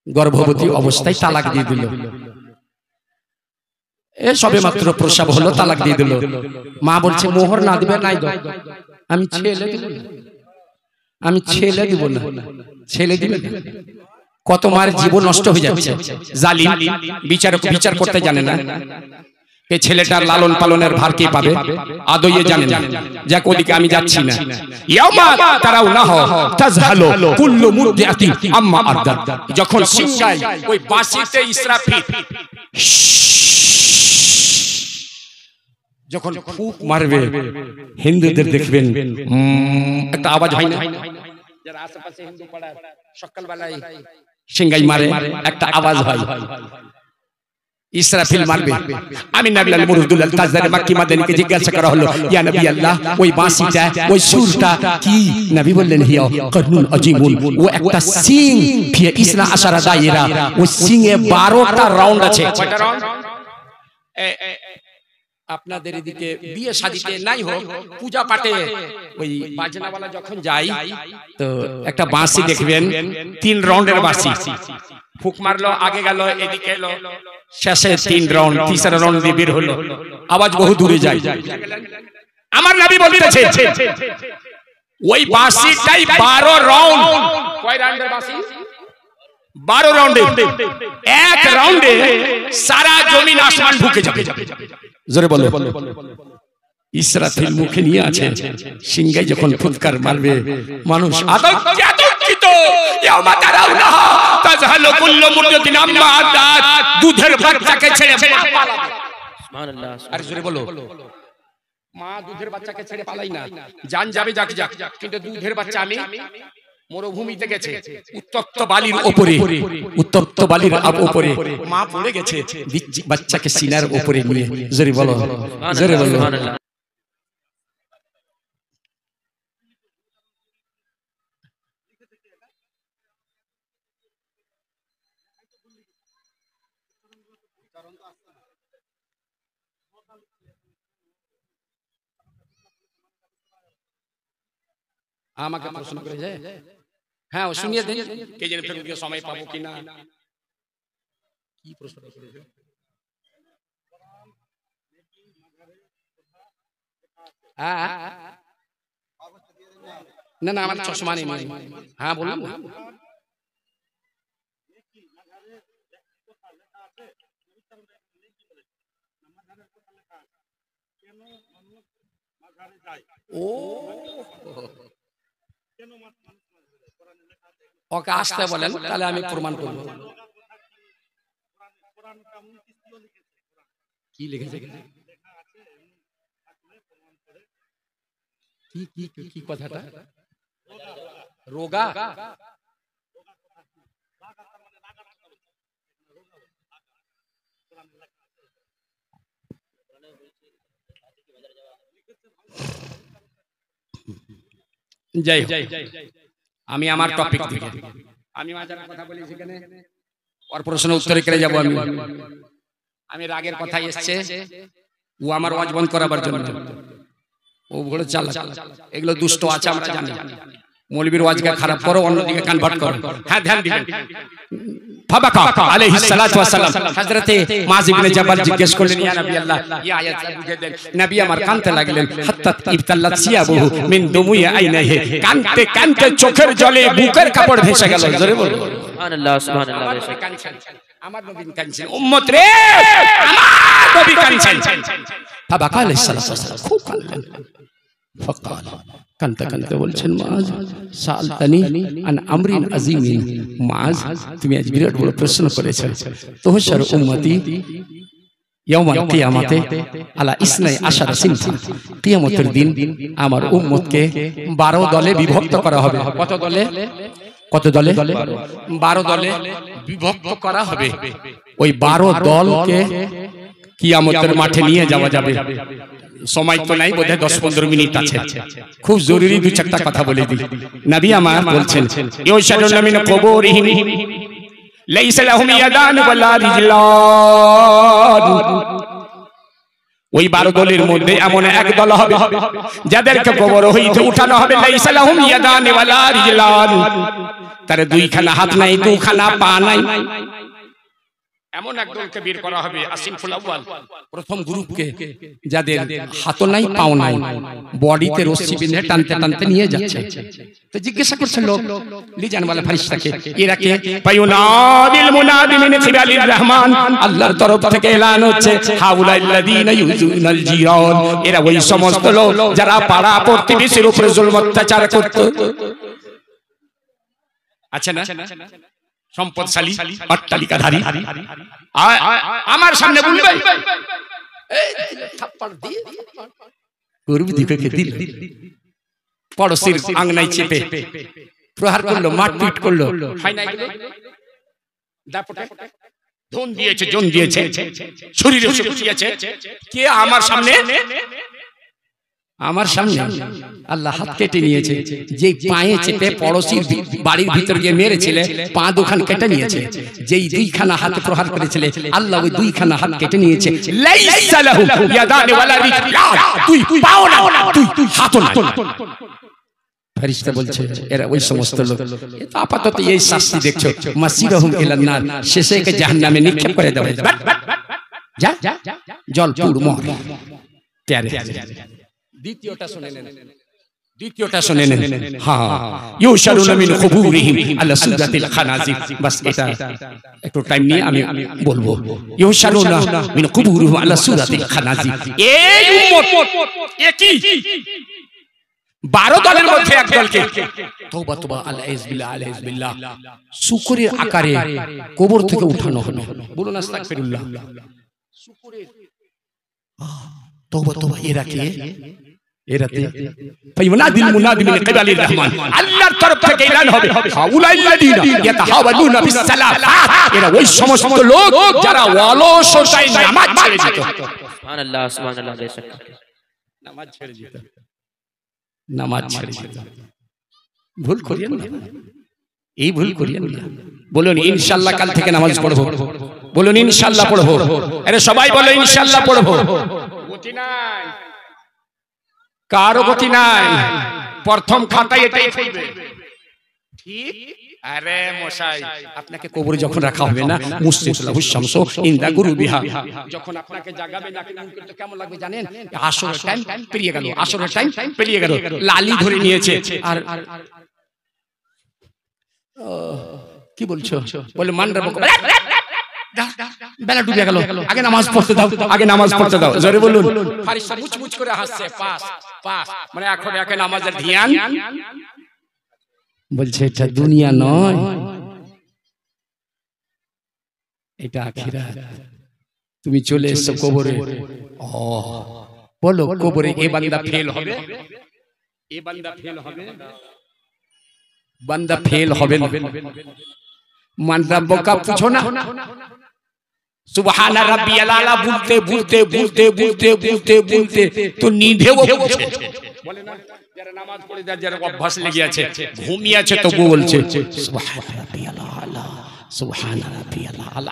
গর্ভবতী অবস্থায় তালাক দিয়ে দিল। এ সবে মাত্র প্রসব হলো, তালাক দিয়ে দিল। মা বলছে, মোহর না দিবে নাই দাও, আমি ছেলে দিব না, আমি ছেলে দিব না, ছেলে দিবে না। কত মার জীবন নষ্ট হয়ে যাচ্ছে। জালিম বিচার করতে জানে না। এই ছেলেটার লালন পালনের ভার কে পাবে? আদৌয়ে জানে না। যাক, ওদিকে আমি যাচ্ছি না। ইয়ামা তারাও না হো তাজহালু কুল্লু মুরদিআতি আম্মা আরদাত, যখন সিংহাই ওই বাঁশিতে ইসরাফিল যখন ফুঁক মারবে, হিন্দুদের দেখবেন একটা আওয়াজ হয় না? যারা আশেপাশে হিন্দু পাড়ার সকালবেলায় সিংহাই মারে, একটা আওয়াজ হয়। ইসরাফিল মারবে। আমি নবী আল মুরদুল তাজদার মক্কি মাদানীকে জিজ্ঞাসা করা হলো, ইয়া নবী আল্লাহ, ওই বাঁশিটা, ওই সুরটা কি? নবী বললেন, হিয়া কারনুন আজীমুন, ও একটা সিং, ফি ইসনা আশারা দায়রা, ওই সিংয়ে 12টা রাউন্ড আছে। কয়টা রাউন্ড? আপনাদের এদিকে বিয়ে শাদিতে নাই হোক, পূজা পাঠে ওই বাজনাওয়ালা যখন যায় তো একটা বাঁশি দেখবেন, 3 রাউন্ডের বাঁশি। ফুক মারলো, আগে গেল, এদিকে এলো, শেষে 3 রাউন্ড, 3রা রাউন্ড দিয়ে বের হলো, আওয়াজ বহু দূরে যায়। আমার নবী বলতেছে, ওই বাঁশিটাই 12 রাউন্ড। কয় রাউন্ডের বাঁশি? 12 রাউন্ডে। এক রাউন্ডে সারা জমিন আসমান ঢুকে যাবে। জোরে বলো। ইসরাফিল মুখে নিয়ে আছে, সিংহায় যখন ফুৎকার মারবে মানুষ আতঙ্কিত। ইয়াউমা তারাউনাহা তাযহালু কুল্লু মুরদিআতিন আম্মা আরদাত, দুধের বাচ্চাকে ছেড়ে পালাবে। সুবহানাল্লাহ। আর জোরে বলো, মা দুধের বাচ্চাকে ছেড়ে পালাই না, জান যাবে যাক যাক, কিন্তু দুধের বাচ্চা আমি মরুভূমিতে গেছে, উত্তপ্ত বালির উপরে, উত্তপ্ত বালির উপরে মা পড়ে গেছে, বাচ্চাকে সিনার উপরে নিয়ে। জোরে বলো, জোরে বলো। আমাকে প্রশ্ন করে যায়, হ্যাঁ শুনিয়ে দেন, কে জানে ফের সময় পাবো কিনা। কি প্রশ্ন করেছে? না না আমার চশমা নেই। হ্যাঁ বলুন। ও ওকে আসতে বলেন, তাহলে আমি প্রমাণ করব। কি লিখেছে? কি কথাটা? রোগা? যাই আমি আমার টপিক থেকে আমি মাজারের কথা বলি, সেখানে ওর প্রশ্ন উত্তরে করে যাব। আমি রাগের কথা এসছে, ও আমার ওয়াজ বন্ধ করাবার জন্য, ও বলে চাল এগুলো দুষ্ট আছে আমরা জানি, মৌলবীর ওয়াজকে খারাপ করো, অন্যদিকে কনভার্ট করো। হ্যাঁ ধ্যান দিবেন। ফাবাকা আলাইহিস সালাতু ওয়াস সালাম, হযরতে মুআয ইবনে জাবাল জিজ্ঞেস করলেন, ইয়া নবী আল্লাহ, ইয়া আয়াত বুঝে দেন। নবী আমার কাঁদতে লাগলেন, হাত্তা ইবতাল্লাত সিয়াবুহু মিন দুমুই আইনাহি, কাঁদতে কাঁদতে চোখের জলে বুকের কাপড় ভেসে গেল। জোরে বলো সুবহানাল্লাহ, সুবহানাল্লাহ। আমার নবী কাঁদছেন, উম্মত রে আমার নবী কাঁদছেন। ফাবাকা আলাইহিস সালাতু ওয়াস সালাম খুব কাঁদলেন। ফাকাল কাঁদতে কাঁদতে বলছেন, মুআয সাআলতানি আন আমরিন আযীমিন, মুআয তুমি আজ বিরাট বড় প্রশ্ন করেছো। তুহশার উম্মতি ইয়াউমাল কিয়ামাতে আলা ইসনাই আশারা সিনফা, কিয়ামতের দিন আমার উম্মতকে 12 দলে বিভক্ত করা হবে। কত দলে? কত দলে? 12 দলে বিভক্ত করা হবে। ওই 12 দলকে কিয়ামতের মাঠে নিয়ে যাওয়া যাবে। সময় তো নাই, বোধহয় 10-15 মিনিট আছে, খুব জরুরি দু চারটা কথা বলে দিই। নবী আমার বলছেন, ইউশাদুনা মিন কুবুরিহিম লাইসা লাহুম ইয়াদান ওয়ালা রিজলান। ওই 12 দলের মধ্যে এমন এক দল হবে যাদেরকে কবর হইতে উঠানো হবে, লাইসা লাহুম ইয়াদান ওয়ালা রিজলান, তার দুইখানা হাত নাই, দুখানা পা নাই। এমন একদলকে বের করা হবে, আসিনফুল আউয়াল, প্রথম গ্রুপকে, যাদের হাতও নাই পাও নাই, বডিতে রশি বেঁধে টানতে টানতে নিয়ে যাচ্ছে। তো জিজ্ঞাসা করছে লোক, লিজান ওয়ালা ফেরেশতাকে, এরা কে? ফায়ুনাদিল মুনাদি মিন খিবালির রহমান, আল্লাহর তরফ থেকে এলান হচ্ছে, হাউলাল্লাযীনা ইউযুনাল জিরান, এরা ওই সমস্ত লোক যারা পাড়া প্রতিবেশীর উপরে জুলম অত্যাচার করত। আচ্ছা না, সম্পদশালী অট্টালিকাধারী আমার সামনে বলবে, থাপ্পড় দিয়ে গরু দিকে দিল, পড়োশির আঙ্গনায় চেপে প্রহার করলো, মারপিট করলো, হয় না এগুলো? দাপটে ধন দিয়েছে, জন দিয়েছে, শরীরে দিয়েছে। কে আমার সামনে? আমার সামনে আল্লাহ হাত কেটে নিয়েছে, যে পায়ে চেপে পড়োশির বাড়ির ভিতর গিয়ে মেরেছিলে, পা দুখান কেটে নিয়েছে। যেই দুইখানা হাত প্রহার করেছিলে, আল্লাহ ওই দুইখানা হাত কেটে নিয়েছে। লাইসা লাহু ইয়াদান ওয়ালা রিজলান, তুই পাও না, তুই হাতও না। ফেরেশতা বলছে, এরা ওই সমস্ত লোক, আপাতত এই শাস্তি দেখছো, মাসিরহুম ইলান নার, শেষে একে জাহান্নামে নিক্ষেপ করে দেওয়া হবে। যা জল পুর মর। দ্বিতীয়টা শুনে নেন, দ্বিতীয়টা শুনে নেন। হ্যাঁ, ইউশারুনা মিন কুবুরিহিম আলা সুরাতিল খানাজির। বাস এটা একটু টাইম নিয়ে আমি বলবো। ইউশারুনা মিন কুবুরিহিম আলা সুরাতিল খানাজির। এই উম্মত একই 12 দলের মধ্যে এক দলকে তওবা তওবা আলহামদুলিল্লাহ আলহামদুলিল্লাহ শুকরের আকারে কবর থেকে উঠানো হলো। বলুন আস্তাগফিরুল্লাহ। শুকরের তওবা তওবা এরাতে ফায়ুনাদিল মুনাদি মিন কিবালির রহমান, আল্লাহর তরফ থেকে এলান হবে হাউলাইল্লাযিনা ইয়াতাহাওয়ালুনা ফিস সালাত। এরা ওই সমস্ত লোক যারা অলসতায় নামাজ ছেড়ে দিত। সুবহানাল্লাহ সুবহানাল্লাহ। নামাজ ছেড়ে দিত, নামাজ ছেড়ে দিত। ভুল করিয়েন না, এই ভুল করিয়েন না। বলুন ইনশাআল্লাহ কাল থেকে নামাজ পড়বো। বলুন ইনশাআল্লাহ পড়বো। আরে সবাই বলো ইনশাআল্লাহ পড়বো। গতি নাই, কারো গতি নাই। প্রথম খাতায় এটাই থাকবে, ঠিক? আরে মশাই, আপনাকে কবরে যখন রাখা হবে না, মুসলিমুল শামসু ইনদা গুরুবিহা, যখন আপনাকে জাগাবে না তো কেমন লাগবে জানেন? আসরের টাইম পেরিয়ে গেল, আসরের টাইম পেরিয়ে গেল, লালি ধরে নিয়েছে। আর কি বলছো? বলে মান রাবো, বেলা ডুবে গেল, আগে নামাজ পড়তে দাও, আগে নামাজ পড়তে দাও। জোরে বলুন। ফারিস্তা মুচমুচ করে হাসছে, পাস পাস, মানে এখন একে নামাজের ধ্যান। বলছে এটা দুনিয়া নয়, এটা আখিরাত। তুমি চলে এসো কবরে। বলো কবরে এ বান্দা ফেল হবে, এ বান্দা ফেল হবে, বান্দা ফেল হবে না। মান রাব্বুকা পুছো না, সুবহান রাব্বিয়াল আলা বলতে বলতে বলতে বলতে বলতে বলতে তো নিধেও বলছে। বলে না যারা নামাজ পড়ে যায়, যারা অভ্যাস লেগে আছে, ঘুমিয়ে আছে তো বলছে সুবহান রাব্বিয়াল আলা, সুবহান রাব্বিয়াল আলা।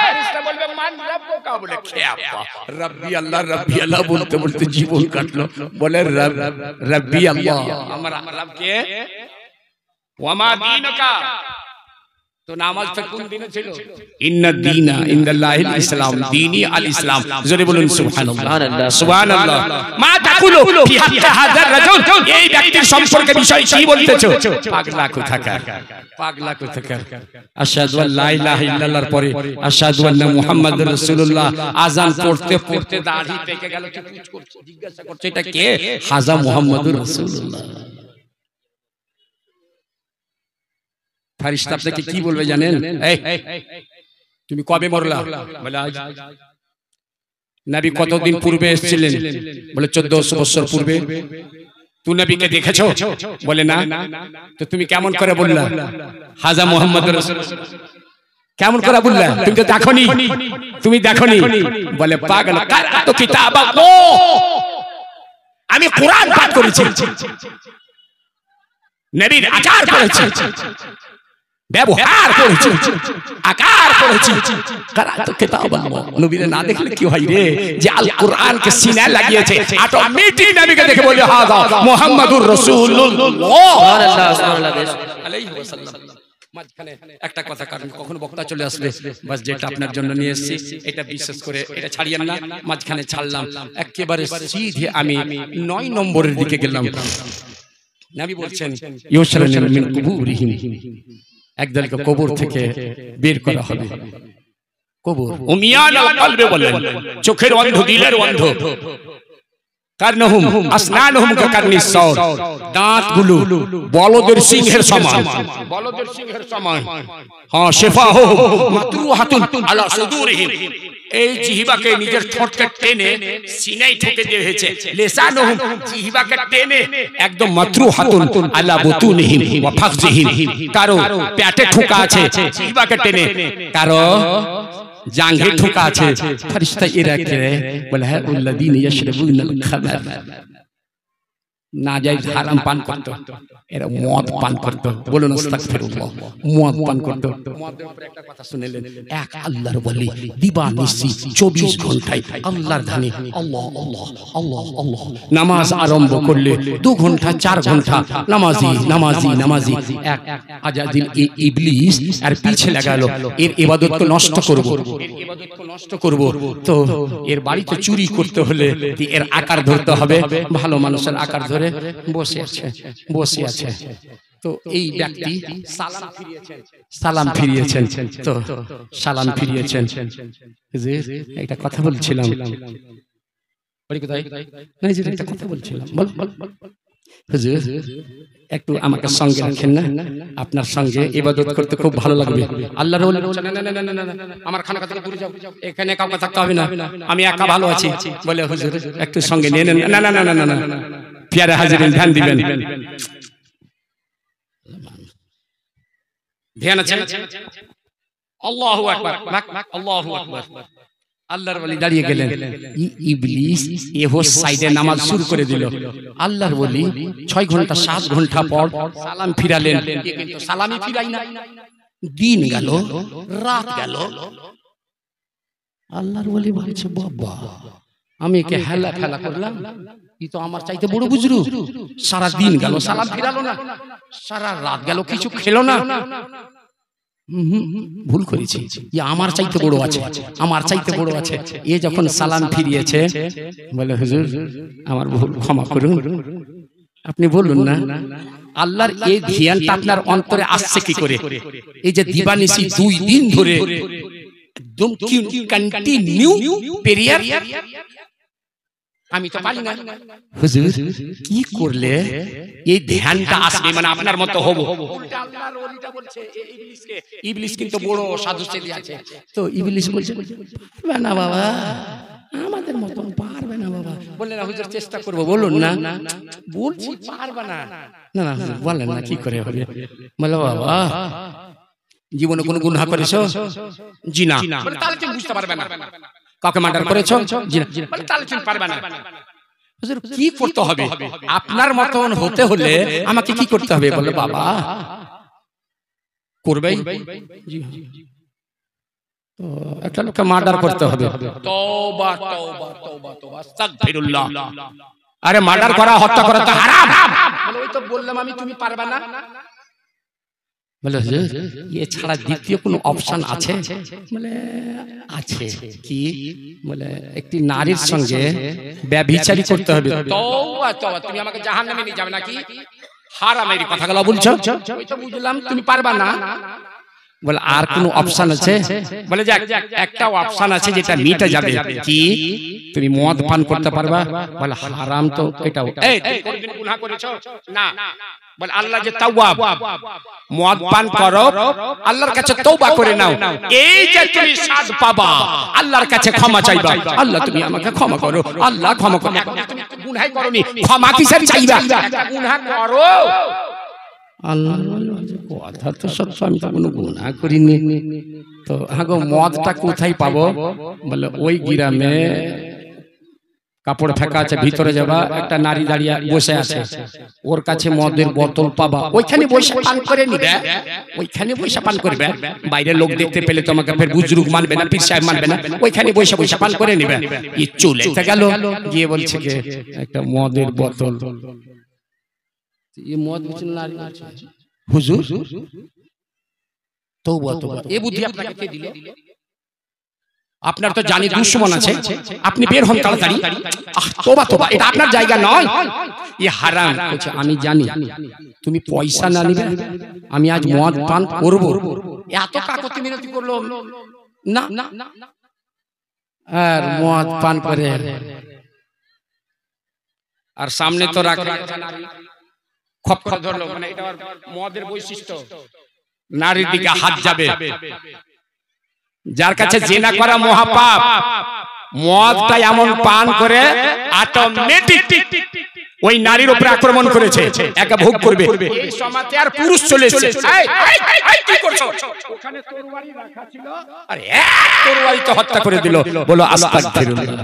ফেরেশতা বলবে মান রাব্বুকা, বলে খেয়াপা রাব্বি আল্লাহ, রাব্বি আল্লাহ বলতে বলতে জীবন কাটলো। বলে রাব্বি আল্লাহ, আমার রব কে? ওয়ামা দীনুকা, তো নামাজটা কোন দিনে ছিল? ইন্না দীনা ইনদাল্লাহিল ইসলাম, দীনি আল ইসলাম। জোরে বলুন সুবহানাল্লাহ সুবহানাল্লাহ। মা তাকুলু ফি হাক্কি হাযার রাজুল, এই ব্যক্তির সম্পর্কে বিষয় কি বলতেছো? পাগলা কোথাকার, পাগলা কোথাকার। আশহাদু আল্লা ইলাহা ইল্লাল্লাহর পরে আশহাদু আন্না মুহাম্মাদুর রাসূলুল্লাহ আযান পড়তে পড়তে দাড়ি পেকে গেল, কি পুছ করছে, জিজ্ঞাসা করছে এটা কে? হাজা মুহাম্মাদুর রাসূলুল্লাহ। ফারিস্তা আপনাকে কি বলবে জানেন? এই তুমি কবে মরলা? বলে আজ। নবী কতদিন পূর্বে এসেছিলেন? বলে 1400 বছর পূর্বে। তুই নবীকে দেখেছো? বলে না। তো তুমি কেমন করে বললা হাজা মুহাম্মাদুর রাসূলুল্লাহ? কেমন করে বললা? তুমি তো দেখোনি, তুমি দেখোনি। বলে পাগল, কারাতু কিতাবাল্লাহ, আমি কোরআন পাঠ করেছি, নবীর আচার করেছি, ব্যবহার করেছি, আকার করেছি। কারাতু কিতাবাল্লাহ। নবীরে না দেখলে কি হয় রে? যে আল কোরআনকে সিনায় লাগিয়েছে, অটোমেটিক নবীকে দেখে বলে হাজা মুহাম্মাদুর রাসূলুল্লাহ সাল্লাল্লাহু আলাইহি ওয়াসাল্লাম। মাঝখানে একটা কথা, কারণ কখনো বক্তা চলে আসলে বাস যেটা আপনার জন্য নিয়ে এসেছি এটা বিশেষ করে এটা ছাড়িয়েন না, মাঝখানে ছাড়লাম। একেবারে সিধে আমি 9 নম্বরের দিকে গেলাম। নবী বলছেন ইউশারুনা মিন কুবুরিহিম, একদলকে কবর থেকে বের করা হবে। কবর উমিয়ান আল কলবে বলেন, চোখের অন্ধ, দিলের অন্ধ। কারনহুম আসনানুহুম কাকারনিস সাউর, দাঁতগুলো বলদের সিংহের সমান, বলদের সিংহের সমান। হ্যাঁ, শিফাহু মাতরুহাতুন আলা সুদুরিহিম, এই জিহ্বাকে নিজের ঠোঁটকে টেনে সিনায় ঠুকে দিয়ে হয়েছে। লিসানুহুম, জিহ্বাকে টেনে একদম মাতরুহাতুন আলা বুতুনিহিম ওয়া ফাখযিহিম, কারো পেটে ঠোকা আছে জিহ্বাকে টেনে, কারো জাঙ্ঘে ঠোকা আছে। ফেরেশতা এরা কে? বলে হ্যাঁ উল্লাযীনা ইয়াশরাবুনাল খামার, নাজায়েজ হারাম পান করত, এরা মদ পান করত। বলুন আস্তাগফিরুল্লাহ। মদ পান করত। মদের উপরে একটা কথা শুনেলেন, এক আল্লাহর ওলি দিবানিশি 24 ঘন্টায় আল্লাহর ধ্যানে আল্লাহ আল্লাহ আল্লাহ আল্লাহ, নামাজ আরম্ভ করলে 2 ঘন্টা 4 ঘন্টা নামাজি নামাজি নামাজি। এক আজাদিল ইবলিস আর পিছে লাগালো, এর ইবাদত তো নষ্ট করব, এর ইবাদত তো নষ্ট করব, তো এর বাড়িতে চুরি করতে হলে এর আকার ধরতে হবে। ভালো মানুষের আকার ধরে ধরে বসে আছে তো এই ব্যক্তি সালাম ফিরিয়েছেন তো সালাম ফিরিয়েছেন হুজুর একটা কথা বলছিলাম একটা কথা বলছিলাম হুজুর একটু আমাকে সঙ্গে রাখেন না আপনার সঙ্গে ইবাদত করতে খুব ভালো লাগবে আল্লাহর ওলি বলছেন না না না না আমার খানাকা থেকে দূরে যাও এখানে কাউকে থাকতে হবে না আমি একা ভালো আছি বলে হুজুর একটু সঙ্গে নিয়ে নেন না না না না না প্যারা হাজিরিন ধ্যান দিবেন ধ্যান আছে আল্লাহু আকবার আল্লাহু আকবার আল্লাহর ওলি দাঁড়িয়ে গেলেন ইবলিস এহো সাইডে নামাজ শুরু করে দিল আল্লাহর ওলি 6 ঘন্টা 7 ঘন্টা পর সালাম ফিরালেন কিন্তু সালামই ফিরাই না দিন গেল রাত গেল আল্লাহর ওলি বলছে বাবা আমি কে হেলা ফেলা করলাম ই তো আমার চাইতে বড় বুজরু সারা দিন গেল সালাম ফিরালো না সারা রাত গেল কিছু খেলো না ভুল করেছি আমার চাইতে বড় আছে আমার চাইতে বড় আছে এ যখন সালাম ফিরিয়েছে বলে হুজুর আমার ভুল ক্ষমা করুন আপনি বলুন না আল্লাহর এই ধ্যানটা আপনার অন্তরে আসছে কি করে এই যে দিবানিশি 2 দিন ধরে একদম কন্টিনিউ পেরিয়ার আমি তো পারি না হুজুর কি করলে এই ধ্যানটা আসবে মানে আপনার মতো হব আল্লাহর ওলিটা বলছে ইবলিসকে ইবলিস কিন্তু বড় সাধু ছেলে আছে তো ইবলিস বলছে না বাবা আমাদের মতন পারবে না বাবা বললেন না হুজুর চেষ্টা করব বলুন না বলছি পারবে না না না বলেন না কি করে হবে বলে বাবা জীবনে কোনো গুনাহ করেছো জি না বলে তাহলে তুমি বুঝতে পারবে না কাকে মার্ডার করেছো জি না বলে তাহলে তুমি পারবে না হুজুর কি করতে হবে আপনার মতন হতে হলে আমাকে কি করতে হবে বলে বাবা করবেই জি তো একটা লোককে মার্ডার করতে হবে তওবা তওবা তওবা তওবা আস্তাগফিরুল্লাহ আরে মার্ডার করা হত্যা করা তো হারাম বলে ওই তো বললাম আমি তুমি পারবে না বলে হুজুর এ ছাড়া দ্বিতীয় কোনো অপশন আছে বলে আছে কি বলে একটি নারীর সঙ্গে ব্যভিচারী করতে হবে তওবা তওবা তুমি আমাকে জাহান্নামে নিয়ে যাবে নাকি হারামের কথাগুলো বলছো ওই তো বুঝলাম তুমি পারবে না বলে আর কোনো অপশন আছে বলে যাক একটা অপশন আছে যেটা মিটে যাবে কি তুমি মদ পান করতে পারবা বলে হারাম তো এটাও এই তুমি কোনদিন গুনাহ করেছো না বলে আল্লাহ যে তাওয়াব মদ পান করো আল্লাহর কাছে তওবা করে নাও এই যে তুমি স্বাদ পাবা আল্লাহর কাছে ক্ষমা চাইবা আল্লাহ তুমি আমাকে ক্ষমা করো আল্লাহ ক্ষমা করো তুমি গুনাহ করোনি ক্ষমা কিসের চাইবা গুনাহ করো আল্লাহ কথা তো সত্য আমি তো কোনো গুনাহ করিনি তো হ্যাঁ গো মদটা কোথায় পাবো বলে ওই গ্রামে কাপড় ফেকা আছে ভিতরে যাবা একটা নারী দাঁড়িয়ে বসে আছে ওর কাছে মদের বোতল পাবা ওইখানে বসে পান করে নিবে ওইখানে বসে পান করবে বাইরে লোক দেখতে পেলে তোমাকে ফের বুজরুগ মানবে না পীর সাহেব মানবে না ওইখানে বসে বসে পান করে নিবে এই চলে গেল গিয়ে বলছে যে একটা মদের বোতল ये मौत बिचन नारी हुजूर तौबा तौबा ये बुद्धि আপনাকে কে দিল আপনার তো জানি দুশমন আছে আপনি বের হন তাড়াতাড়ি তওবা তওবা এটা আপনার জায়গা নয় এই হারাম বলছে আমি জানি তুমি পয়সা না নিবে আমি আজ মদ পান করব এত কাকতি মিনতি করলো না আর মদ পান করে আর সামনে তো রাখা নারী খপ খপ ধরলো মানে এটা মদের বৈশিষ্ট্য নারীর দিকে হাত যাবে যার কাছে জিনা করা মহাপাপ মদটা এমন পান করে অটোমেটিক ওই নারীর উপরে আক্রমণ করেছে একা ভোগ করবে এই সমাজে আর পুরুষ চলে এসেছে এই কি করছো ওখানে তরবারি রাখা ছিল আরে তরবারি তো হত্যা করে দিল বলো আস্তাগফিরুল্লাহ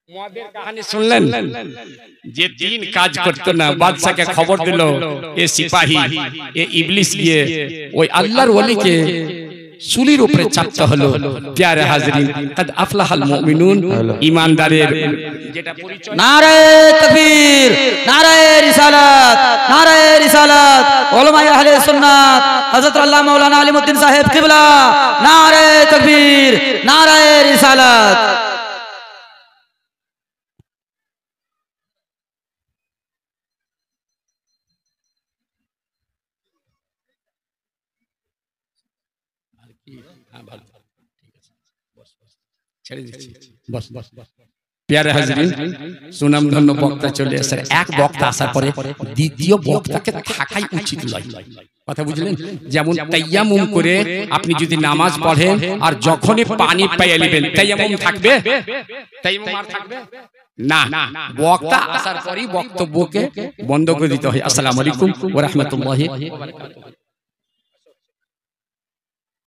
মদের কাহিনী শুনলেন যে দিন কাজ করতে না বাদশাকে খবর দিল এ সিপাহী এ ইবলিস গিয়ে ওই আল্লাহর ওলিকে সুলির উপরে চাপতে হলো প্যারে হাজরিন কদ আফলাহাল মুমিনুন ঈমানদারের যেটা পরিচয় নারে তাকবীর নারে রিসালাত উলামায়ে আহলে সুন্নাত হযরত আল্লামা মাওলানা আলিমউদ্দিন সাহেব কিবলা নারে তাকবীর নারে রিসালাত ছেড়ে দিচ্ছি বস বস প্যারে হাজরিন সুনাম ধন্য বক্তা চলে আসে এক বক্তা আসার পরে দ্বিতীয় বক্তাকে থাকাই উচিত নয় কথা বুঝলেন যেমন তায়াম্মুম করে আপনি যদি নামাজ পড়েন আর যখনই পানি পেয়ে নেবেন তায়াম্মুম থাকবে তায়াম্মুম আর থাকবে না বক্তা আসার পরই বক্তব্যকে বন্ধ করে দিতে হয় আসসালামু আলাইকুম ওয়া রাহমাতুল্লাহি ওয়া বারাকাতুহু